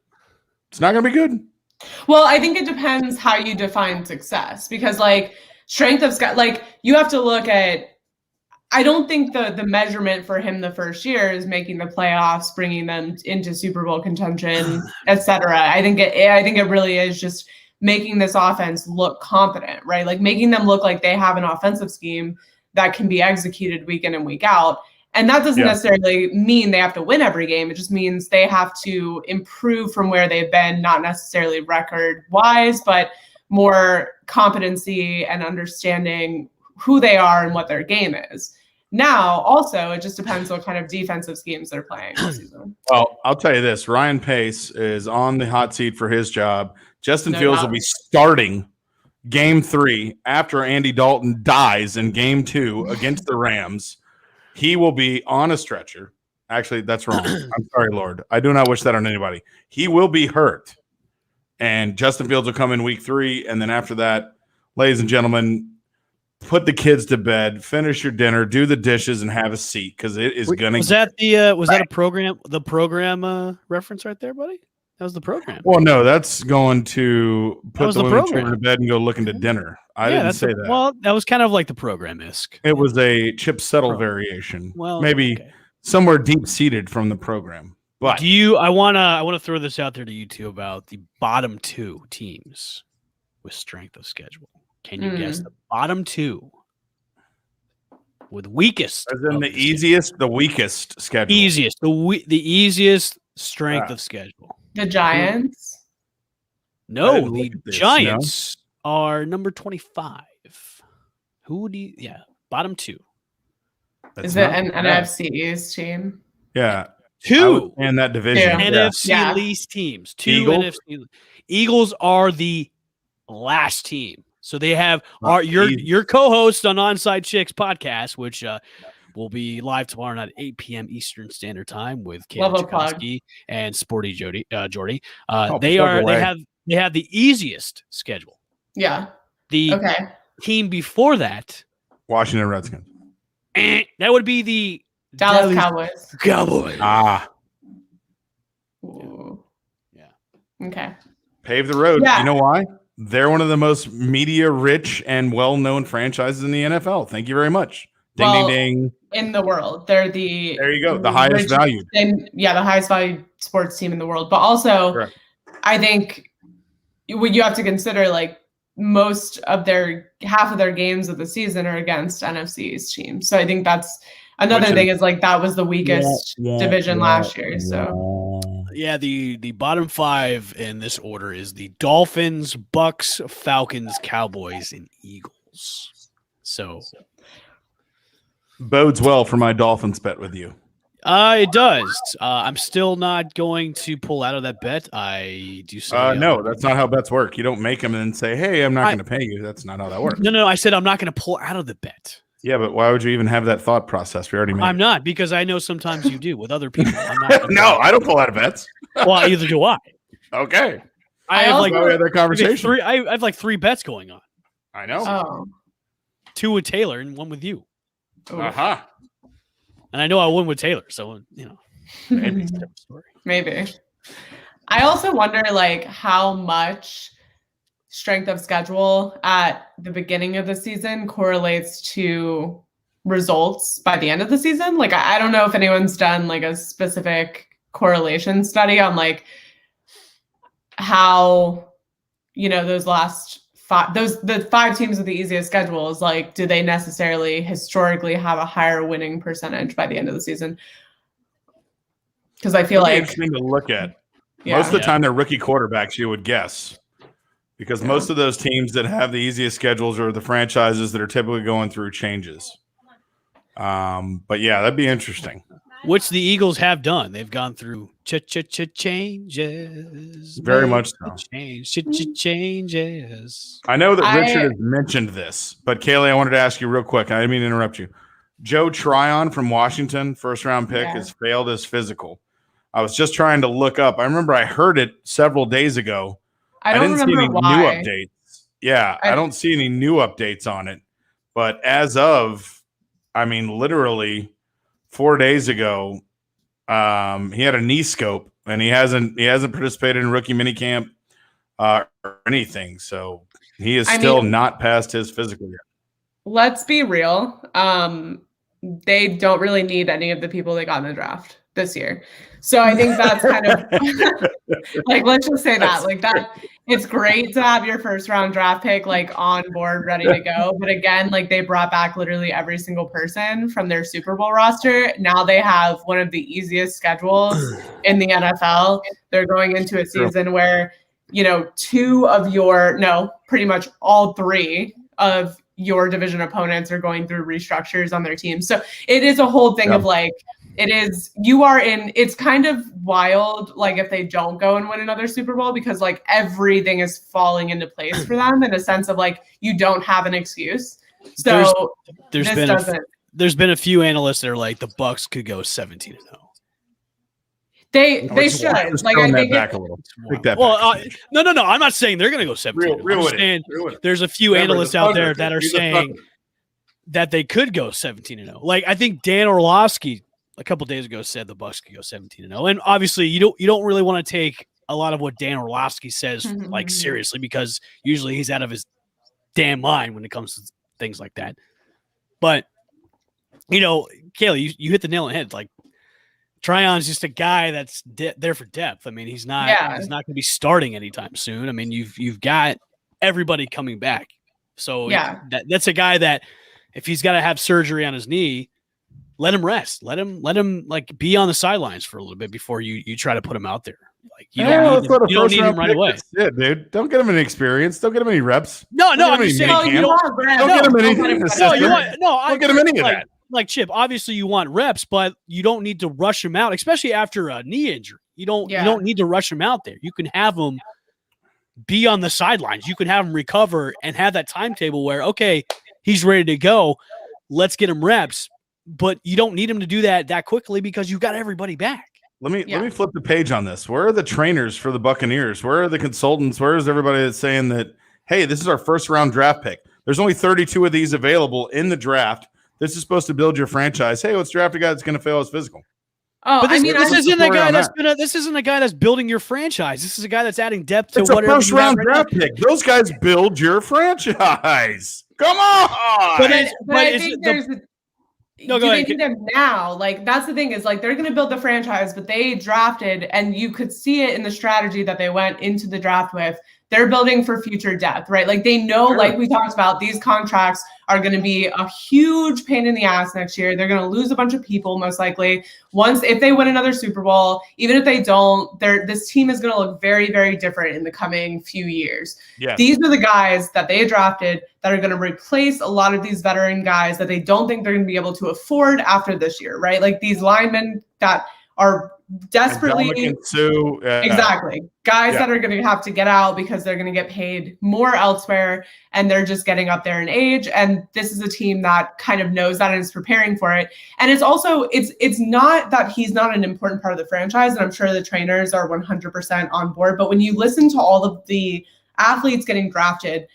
It's not going to be good. Well, I think it depends how you define success because like strength of like you have to look at. I don't think the measurement for him the first year is making the playoffs, bringing them into Super Bowl contention, etc. I think it really is just making this offense look competent, right? Like making them look like they have an offensive scheme that can be executed week in and week out. And that doesn't necessarily mean they have to win every game. It just means they have to improve from where they've been, not necessarily record-wise, but more competency and understanding who they are and what their game is. Now, also, it just depends what kind of defensive schemes they're playing this season. Well, I'll tell you this. Ryan Pace is on the hot seat for his job. Justin Fields will be starting game 3 after Andy Dalton dies in game 2 against the Rams. He will be on a stretcher. Actually, that's wrong. I'm sorry, Lord. I do not wish that on anybody. He will be hurt. And Justin Fields will come in week 3. And then after that, ladies and gentlemen, put the kids to bed, finish your dinner, do the dishes, and have a seat because it is going to. Was that a program? The program reference right there, buddy. That was the program. Well, no, that's going to put the women children to bed and go look into dinner. I didn't say that. Well, that was kind of like the program-esque. It was a Chip Settle variation. Well, maybe somewhere deep seated from the program. But I want to throw this out there to you two about the bottom 2 teams with strength of schedule. Can you guess the bottom 2 with weakest? As in the easiest, the weakest schedule. Easiest, the easiest strength of schedule. The Giants? No, the Giants are number 25. Who do you? Yeah, bottom 2. Is it an NFC East team? Yeah. 2 in that division. NFC least teams. 2 Eagles? NFC. Eagles are the last team. So they have your co-host on Onside Chicks podcast, which will be live tomorrow night at 8 p.m. Eastern Standard Time with Caleb Chakowski and Sporty Jordy. They have the easiest schedule. Yeah. The team before that, Washington Redskins. That would be the Dallas Cowboys. Ooh. Yeah. Okay. Pave the road. Yeah. You know why? They're one of the most media-rich and well-known franchises in the NFL. Thank you very much. Ding, ding, ding. In the world. They're the... There you go. The highest valued. The highest valued sports team in the world. But also, I think you have to consider, like, half of their games of the season are against NFC's teams. So I think that's another thing is, like, that was the weakest division last year. So... Yeah, the bottom 5 in this order is the Dolphins, Bucks, Falcons, Cowboys, and Eagles. So bodes well for my Dolphins bet with you. It does. I'm still not going to pull out of that bet. I do say no, that's not how bets work. You don't make them and then say, "Hey, I'm not going to pay you." That's not how that works. No. I said I'm not going to pull out of the bet. Yeah, but why would you even have that thought process? We already made I'm not, because I know sometimes you do with other people. I'm not. No, I don't pull out of bets. Well, either do I. Okay. I have like that conversation. I have like 3 bets going on. I know. Oh. 2 with Taylor and 1 with you. Uh-huh. And I know I won with Taylor, so maybe. Maybe. I also wonder, like, how much strength of schedule at the beginning of the season correlates to results by the end of the season. Like, I don't know if anyone's done like a specific correlation study on like how, those last the 5 teams with the easiest schedules, like, do they necessarily historically have a higher winning percentage by the end of the season? Because I feel like interesting to look at. Most of the time, they're rookie quarterbacks, you would guess, because most of those teams that have the easiest schedules are the franchises that are typically going through changes. But yeah, that'd be interesting. Which the Eagles have done. They've gone through changes. Very much so. Changes. I know that Richard has mentioned this, but Kaylee, I wanted to ask you real quick. I didn't mean to interrupt you. Joe Tryon from Washington, first-round pick, has failed his physical. I was just trying to look up. I remember I heard it several days ago. I didn't see any new updates. Yeah, I don't see any new updates on it. But as of, literally 4 days ago, he had a knee scope, and he hasn't participated in rookie minicamp or anything. So he is still not past his physical yet. Let's be real. They don't really need any of the people they got in the draft this year. So I think that's kind of like, let's just say that, like, that it's great to have your first round draft pick like on board, ready to go. But again, like, they brought back literally every single person from their Super Bowl roster. Now they have one of the easiest schedules in the NFL. They're going into a season where, pretty much all 3 of your division opponents are going through restructures on their team. So it is a whole thing of like, it's kind of wild, like, if they don't go and win another Super Bowl, because like everything is falling into place for them in a sense of like, you don't have an excuse. So there's been a few analysts that are like, the Bucks could go 17-0. They should. Like, I think back a little. No. I'm not saying they're going to go 17. I'm saying there's a few analysts out there that are saying that they could go 17-0. Like, I think Dan Orlovsky a couple days ago said the Bucks could go 17-0. And obviously, you don't really want to take a lot of what Dan Orlovsky says like seriously, because usually he's out of his damn mind when it comes to things like that. But Kaylee, you hit the nail on the head. Like, Tryon's just a guy that's there for depth. He's not going to be starting anytime soon. You've got everybody coming back. So that's a guy that if he's got to have surgery on his knee, let him rest. Let him like be on the sidelines for a little bit before you try to put him out there. Like, you don't need him right away. It, dude. Don't get him any experience. Don't get him any reps. No, I'm just saying. Don't get him anything. Don't get him any of that. Like, Chip, obviously you want reps, but you don't need to rush him out, especially after a knee injury. You don't need to rush him out there. You can have him be on the sidelines. You can have him recover and have that timetable where, okay, he's ready to go. Let's get him reps. But you don't need him to do that quickly because you've got everybody back. Let me flip the page on this. Where are the trainers for the Buccaneers? Where are the consultants? Where is everybody that's saying that, hey, this is our first round draft pick? There's only 32 of these available in the draft. This is supposed to build your franchise. Hey, let's draft a guy that's going to fail his physical. Oh, but this isn't a guy this isn't a guy that's building your franchise. This is a guy that's adding depth to whatever. It's a first round draft pick. Those guys build your franchise. Come on. But I think do they need them now? Like, that's the thing, is like, they're going to build the franchise, but they drafted, and you could see it in the strategy that they went into the draft with. They're building for future depth, right? Like, they know, like we talked about, these contracts are going to be a huge pain in the ass next year. They're going to lose a bunch of people, most likely. If they win another Super Bowl, even if they don't, this team is going to look very, very different in the coming few years. Yes. These are the guys that they drafted that are going to replace a lot of these veteran guys that they don't think they're going to be able to afford after this year, right? Like, these linemen that are desperately exactly guys that are going to have to get out because they're going to get paid more elsewhere, and they're just getting up there in age. And this is a team that kind of knows that and is preparing for it. And it's also it's not that he's not an important part of the franchise, and I'm sure the trainers are 100% on board. But when you listen to all of the athletes getting drafted,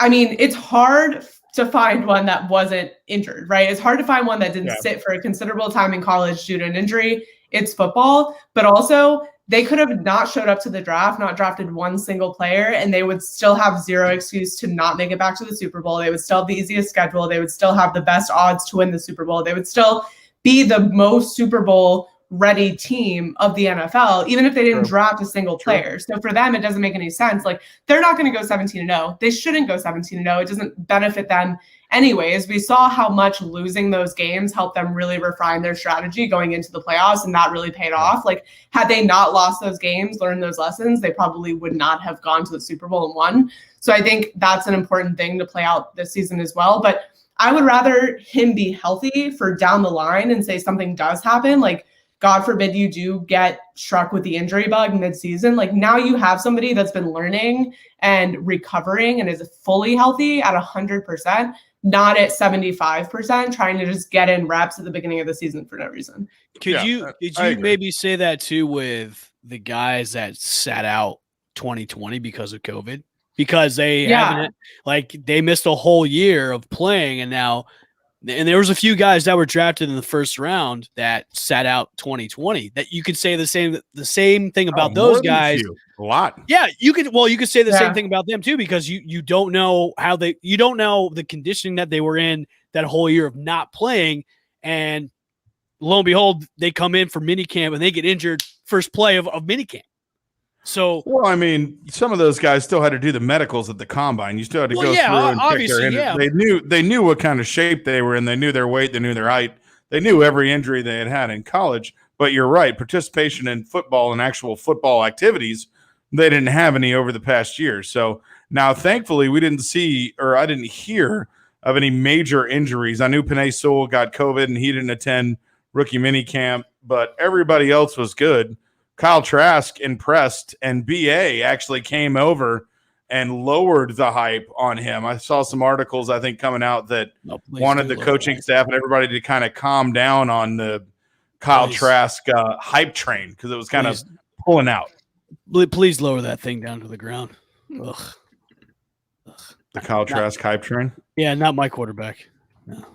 it's hard to find one that wasn't injured, right? It's hard to find one that didn't sit for a considerable time in college due to an injury. It's football, but also they could have not showed up to the draft, not drafted one single player, and they would still have zero excuse to not make it back to the Super Bowl. They would still have the easiest schedule. They would still have the best odds to win the Super Bowl. They would still be the most Super Bowl ready team of the NFL, even if they didn't draft a single player. So for them, it doesn't make any sense. Like, they're not going to go 17-0. They shouldn't go 17-0. It doesn't benefit them anyways. We saw how much losing those games helped them really refine their strategy going into the playoffs, and that really paid off. Like, had they not lost those games, learned those lessons, they probably would not have gone to the Super Bowl and won. So I think that's an important thing to play out this season as well. But I would rather him be healthy for down the line and say something does happen, like, God forbid you do get struck with the injury bug midseason. Like, now you have somebody that's been learning and recovering and is fully healthy at 100%, not at 75%, trying to just get in reps at the beginning of the season for no reason. Could you maybe say that too with the guys that sat out 2020 because of COVID? Because they haven't, like, they missed a whole year of playing, and there was a few guys that were drafted in the first round that sat out 2020. That you could say the same thing about those guys. A lot. Yeah, you could say the same thing about them too, because you don't know you don't know the conditioning that they were in that whole year of not playing, and lo and behold, they come in for minicamp and they get injured first play of minicamp. So, well, I mean, some of those guys still had to do the medicals at the combine. You still had to go through and check their injury. They knew what kind of shape they were in. They knew their weight. They knew their height. They knew every injury they had in college. But you're right, participation in football and actual football activities, they didn't have any over the past year. So now, thankfully, I didn't hear of any major injuries. I knew Penei Sewell got COVID and he didn't attend rookie minicamp, but everybody else was good. Kyle Trask impressed, and BA actually came over and lowered the hype on him. I saw some articles, I think, coming out that wanted the coaching staff and everybody to kind of calm down on the Kyle Trask hype train, because it was kind of pulling out. Please lower that thing down to the ground. Ugh. The Kyle Trask hype train? Yeah, not my quarterback. No.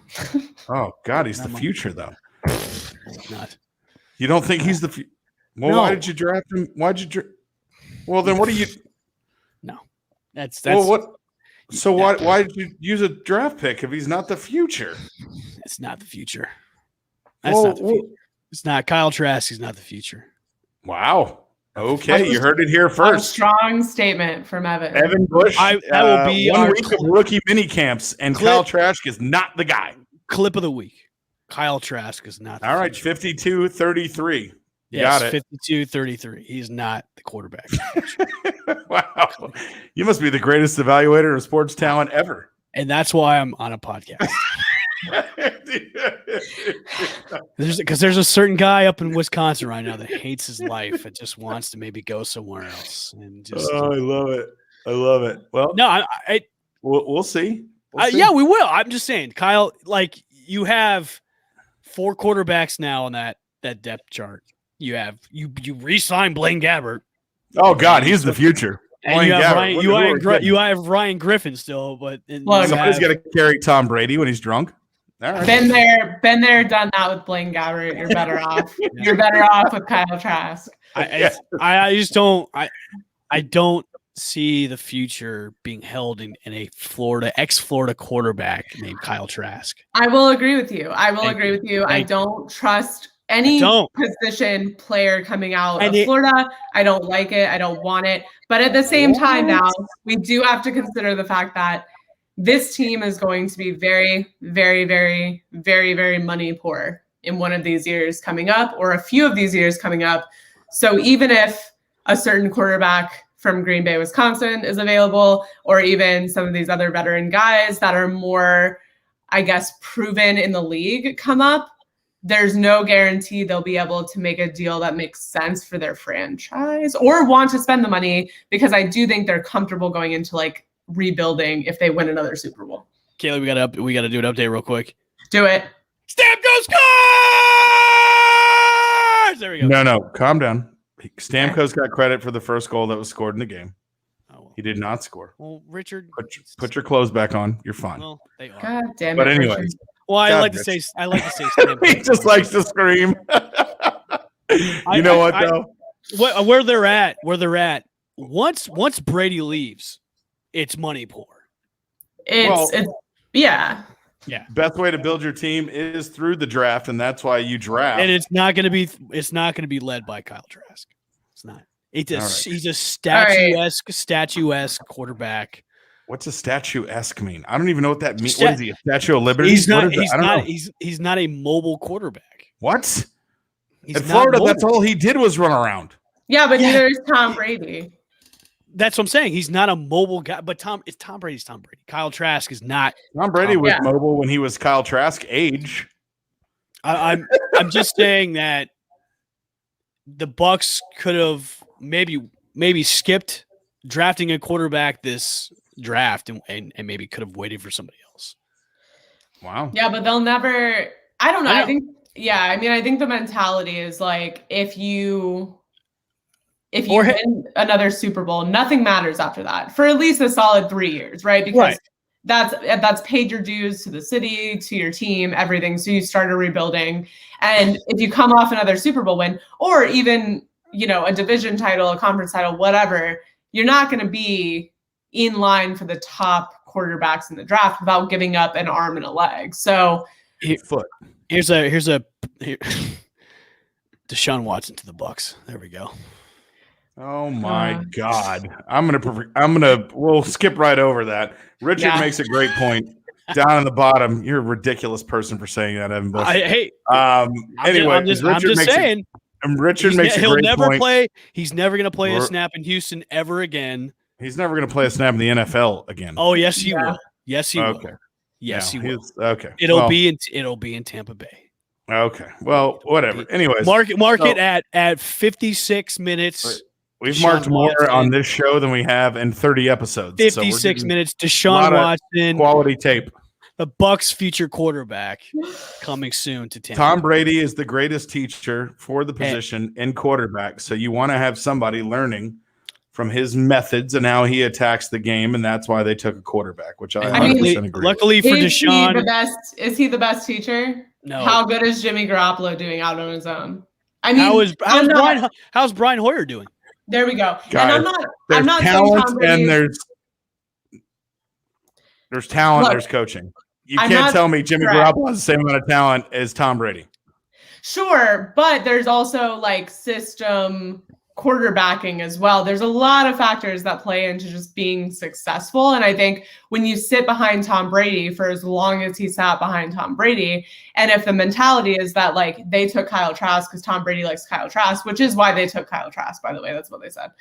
Oh, God, he's the future, though. He's not. You don't think he's the future? Well, why did you draft him? Well, then what do you? No, that's. Well, what? So why did you use a draft pick if he's not the future? It's not the future. That's not the future. It's not Kyle Trask. He's not the future. Wow. Okay, you heard it here first. A strong statement from Evan. Evan Bush. That will be 1 week of rookie mini camps, and Kyle Trask is not the guy. Clip of the week. Kyle Trask is not. All right, 52-33. Yes, got it. 52-33. He's not the quarterback. Wow. You must be the greatest evaluator of sports talent ever. And that's why I'm on a podcast. Because there's a certain guy up in Wisconsin right now that hates his life and just wants to maybe go somewhere else. And just, I love it. I love it. Well, no, we'll see. Yeah, we will. I'm just saying, Kyle, like, you have 4 quarterbacks now on that depth chart. You re-signed Blaine Gabbert. Oh God, he's the future. And you have Ryan Griffin still, but somebody's got to carry Tom Brady when he's drunk. All right. Been there, done that with Blaine Gabbert. You're better off. You're better off with Kyle Trask. I just don't. I don't see the future being held in a ex-Florida quarterback named Kyle Trask. I will agree with you. I don't trust any position player coming out of Florida. I don't like it. I don't want it. But at the same time now, we do have to consider the fact that this team is going to be very, very, very, very, very money poor in one of these years coming up, or a few of these years coming up. So even if a certain quarterback from Green Bay, Wisconsin is available, or even some of these other veteran guys that are more, I guess, proven in the league come up, there's no guarantee they'll be able to make a deal that makes sense for their franchise or want to spend the money, because I do think they're comfortable going into like rebuilding if they win another Super Bowl. Kaylee, we got to do an update real quick. Do it. Stamkos scores! There we go. No, calm down. Stamkos got credit for the first goal that was scored in the game. He did not score. Well, Richard, put your clothes back on. You're fine. Well, they are. God damn it. But anyway. Well, I like to say Stamkos. He just likes to scream. You know what, though? where they're at. Once Brady leaves, it's money poor. Yeah. Best way to build your team is through the draft, and that's why you draft. And it's not going to be led by Kyle Trask. It's not. He's a statuesque quarterback. What's a statuesque mean? I don't even know what that means. What is he? A Statue of Liberty? He's not a mobile quarterback. What? In Florida, that's all he did was run around. Yeah, but neither is Tom Brady. That's what I'm saying. He's not a mobile guy, but Tom Brady's Tom Brady. Kyle Trask is not. Tom Brady was mobile when he was Kyle Trask age. I'm just saying that the Bucs could have maybe skipped drafting a quarterback this draft and maybe could have waited for somebody else. Wow. Yeah, but they'll never. I don't know. I think the mentality is like if you win another Super Bowl, nothing matters after that for at least a solid 3 years, right? Because that's paid your dues to the city, to your team, everything. So you started rebuilding. And if you come off another Super Bowl win, or even, a division title, a conference title, whatever, you're not going to be in line for the top quarterbacks in the draft without giving up an arm and a leg. So here's Deshaun Watson to the Bucs. There we go. Oh my God. We'll skip right over that. Richard makes a great point. Down in the bottom, you're a ridiculous person for saying that, Evan Bush. I'm just saying. Richard makes a great point. He's never going to play a snap in Houston ever again. He's never going to play a snap in the NFL again. Oh, yes, he will. Yes, he will. Yes, he will. Okay. It'll be in Tampa Bay. Okay. Well, whatever. Anyways. Mark it at 56 minutes. We've marked more on this show than we have in 30 episodes. 56 minutes. Deshaun Watson. Quality tape. The Bucs' future quarterback coming soon to Tampa. Tom Brady is the greatest teacher for the position in quarterback. So you want to have somebody learning from his methods and how he attacks the game, and that's why they took a quarterback, which I 100% agree. Luckily for Deshaun, is he the best teacher? No. How good is Jimmy Garoppolo doing out on his own? I mean, how's Brian Hoyer doing? There we go. Guys, and I'm not talent saying Tom Brady, and there's talent, there's coaching. You can't tell me Jimmy Garoppolo has the same amount of talent as Tom Brady. Sure, but there's also like system quarterbacking as well. There's a lot of factors that play into just being successful. And I think when you sit behind Tom Brady for as long as he sat behind Tom Brady, and if the mentality is that like they took Kyle Trask because Tom Brady likes Kyle Trask, which is why they took Kyle Trask, by the way, that's what they said.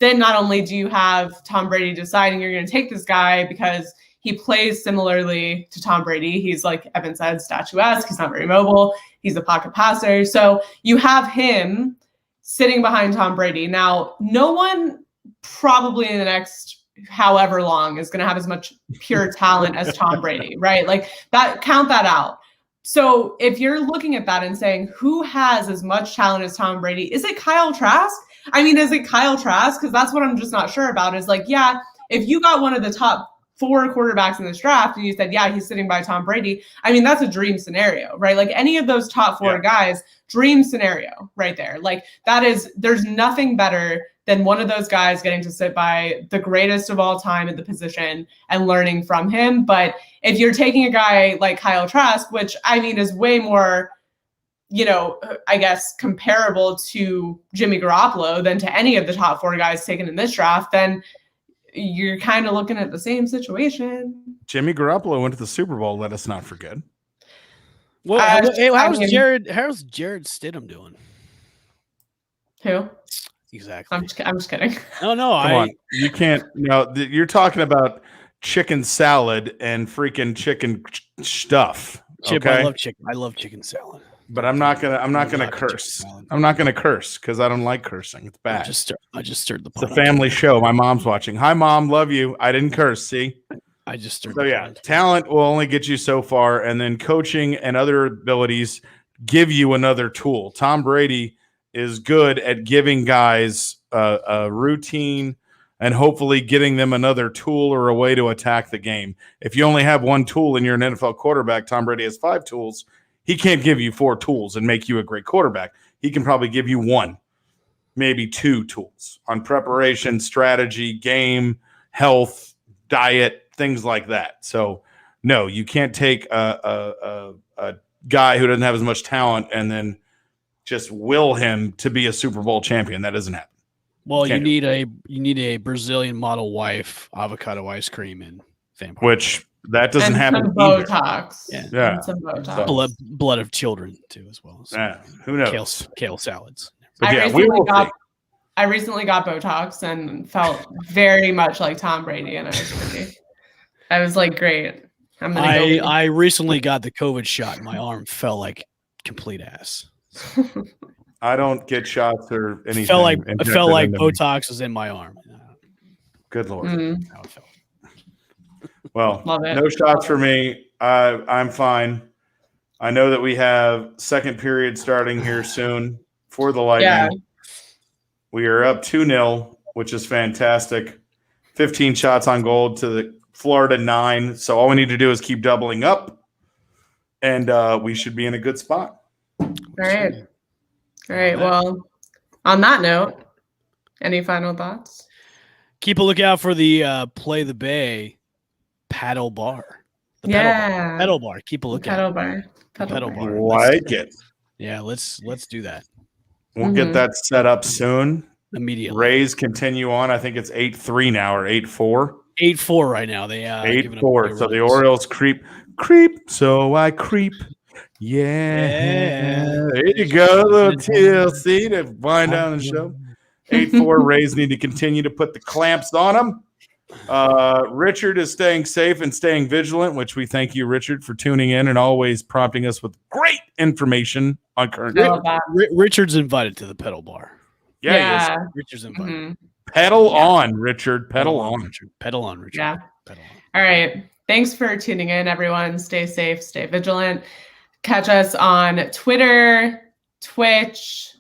Then not only do you have Tom Brady deciding you're going to take this guy because he plays similarly to Tom Brady. He's like Evan said, statuesque. He's not very mobile. He's a pocket passer. So you have him sitting behind Tom Brady. Now, no one probably in the next however long is going to have as much pure talent as Tom Brady, right? Like that, count that out. So if you're looking at that and saying, who has as much talent as Tom Brady? Is it Kyle Trask? I mean, is it Kyle Trask? Because that's what I'm just not sure about is like, yeah, if you got one of the top 4 quarterbacks in this draft and you said, yeah, he's sitting by Tom Brady. I mean, that's a dream scenario, right? Like any of those top 4 guys, dream scenario right there. Like there's nothing better than one of those guys getting to sit by the greatest of all time at the position and learning from him. But if you're taking a guy like Kyle Trask, which I mean is way more, I guess comparable to Jimmy Garoppolo than to any of the top 4 guys taken in this draft, then you're kind of looking at the same situation. Jimmy Garoppolo went to the Super Bowl. Let us not forget. Well, how's Jared Stidham doing? Who? Exactly. I'm just kidding. No, Come on. You can't. No, you're talking about chicken salad and freaking chicken stuff. Chip, okay? I love chicken salad. But I'm not gonna curse. I'm not gonna curse because I don't like cursing. It's bad. I just stirred the pot. It's a family show. My mom's watching. Hi, Mom. Love you. I didn't curse. See. I just stirred. So yeah, talent will only get you so far, and then coaching and other abilities give you another tool. Tom Brady is good at giving guys a routine and hopefully getting them another tool or a way to attack the game. If you only have one tool and you're an NFL quarterback, Tom Brady has 5 tools. He can't give you 4 tools and make you a great quarterback. He can probably give you 1. maybe 2 tools on preparation, strategy, game, health, diet, things like that. So no, you can't take a guy who doesn't have as much talent and then just will him to be a Super Bowl champion. That doesn't happen. Well, you need a Brazilian model wife, avocado ice cream, and vampire. Which that doesn't happen. Some Botox. Yeah. And some Botox. Blood of children too, as well. So yeah. Who knows? Kale salads. But I recently got Botox and felt very much like Tom Brady, and I was like, great. I recently got the COVID shot, and my arm felt like complete ass. I don't get shots or anything. It felt like Botox was in my arm. Good Lord. Mm-hmm. How it felt. Well, no shots for me. I'm fine. I know that we have second period starting here soon for the Lightning. Yeah. We are up 2-0, which is fantastic. 15 shots on goal to the Florida 9. So all we need to do is keep doubling up, and we should be in a good spot. All right. Well, on that note, any final thoughts? Keep a lookout for the Play the Bay paddle bar. Pedal bar. Keep a lookout. Pedal bar. Like it. Yeah, let's do that. We'll get that set up soon. Immediately. Rays continue on. I think it's 8-3 now or 8-4. 8-4 right now. They 8-4. So the Orioles creep. So I creep. Yeah. There you go. Little TLC to wind down the show. 8-4. Rays need to continue to put the clamps on them. Richard is staying safe and staying vigilant, which we thank you, Richard, for tuning in and always prompting us with great information on current. Richard's invited to the pedal bar. Yeah. Richard's invited. Mm-hmm. Pedal on, Richard. Pedal on, Richard. Pedal on, Richard. Yeah. Pedal on. All right. Thanks for tuning in, everyone. Stay safe, stay vigilant. Catch us on Twitter, Twitch,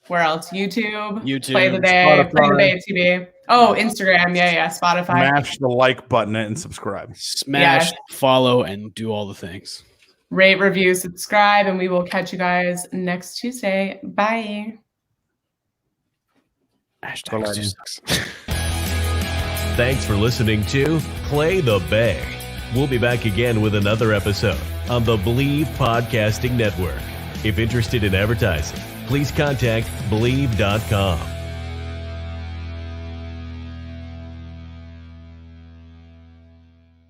where else? YouTube. Play the Bay, Spotify. Play the Bay TV. Oh, Instagram. Yeah. Spotify. Smash the like button and subscribe. Smash, follow, and do all the things. Rate, review, subscribe, and we will catch you guys next Tuesday. Bye. Thanks for listening to Play the Bay. We'll be back again with another episode on the Believe Podcasting Network. If interested in advertising, please contact Believe.com.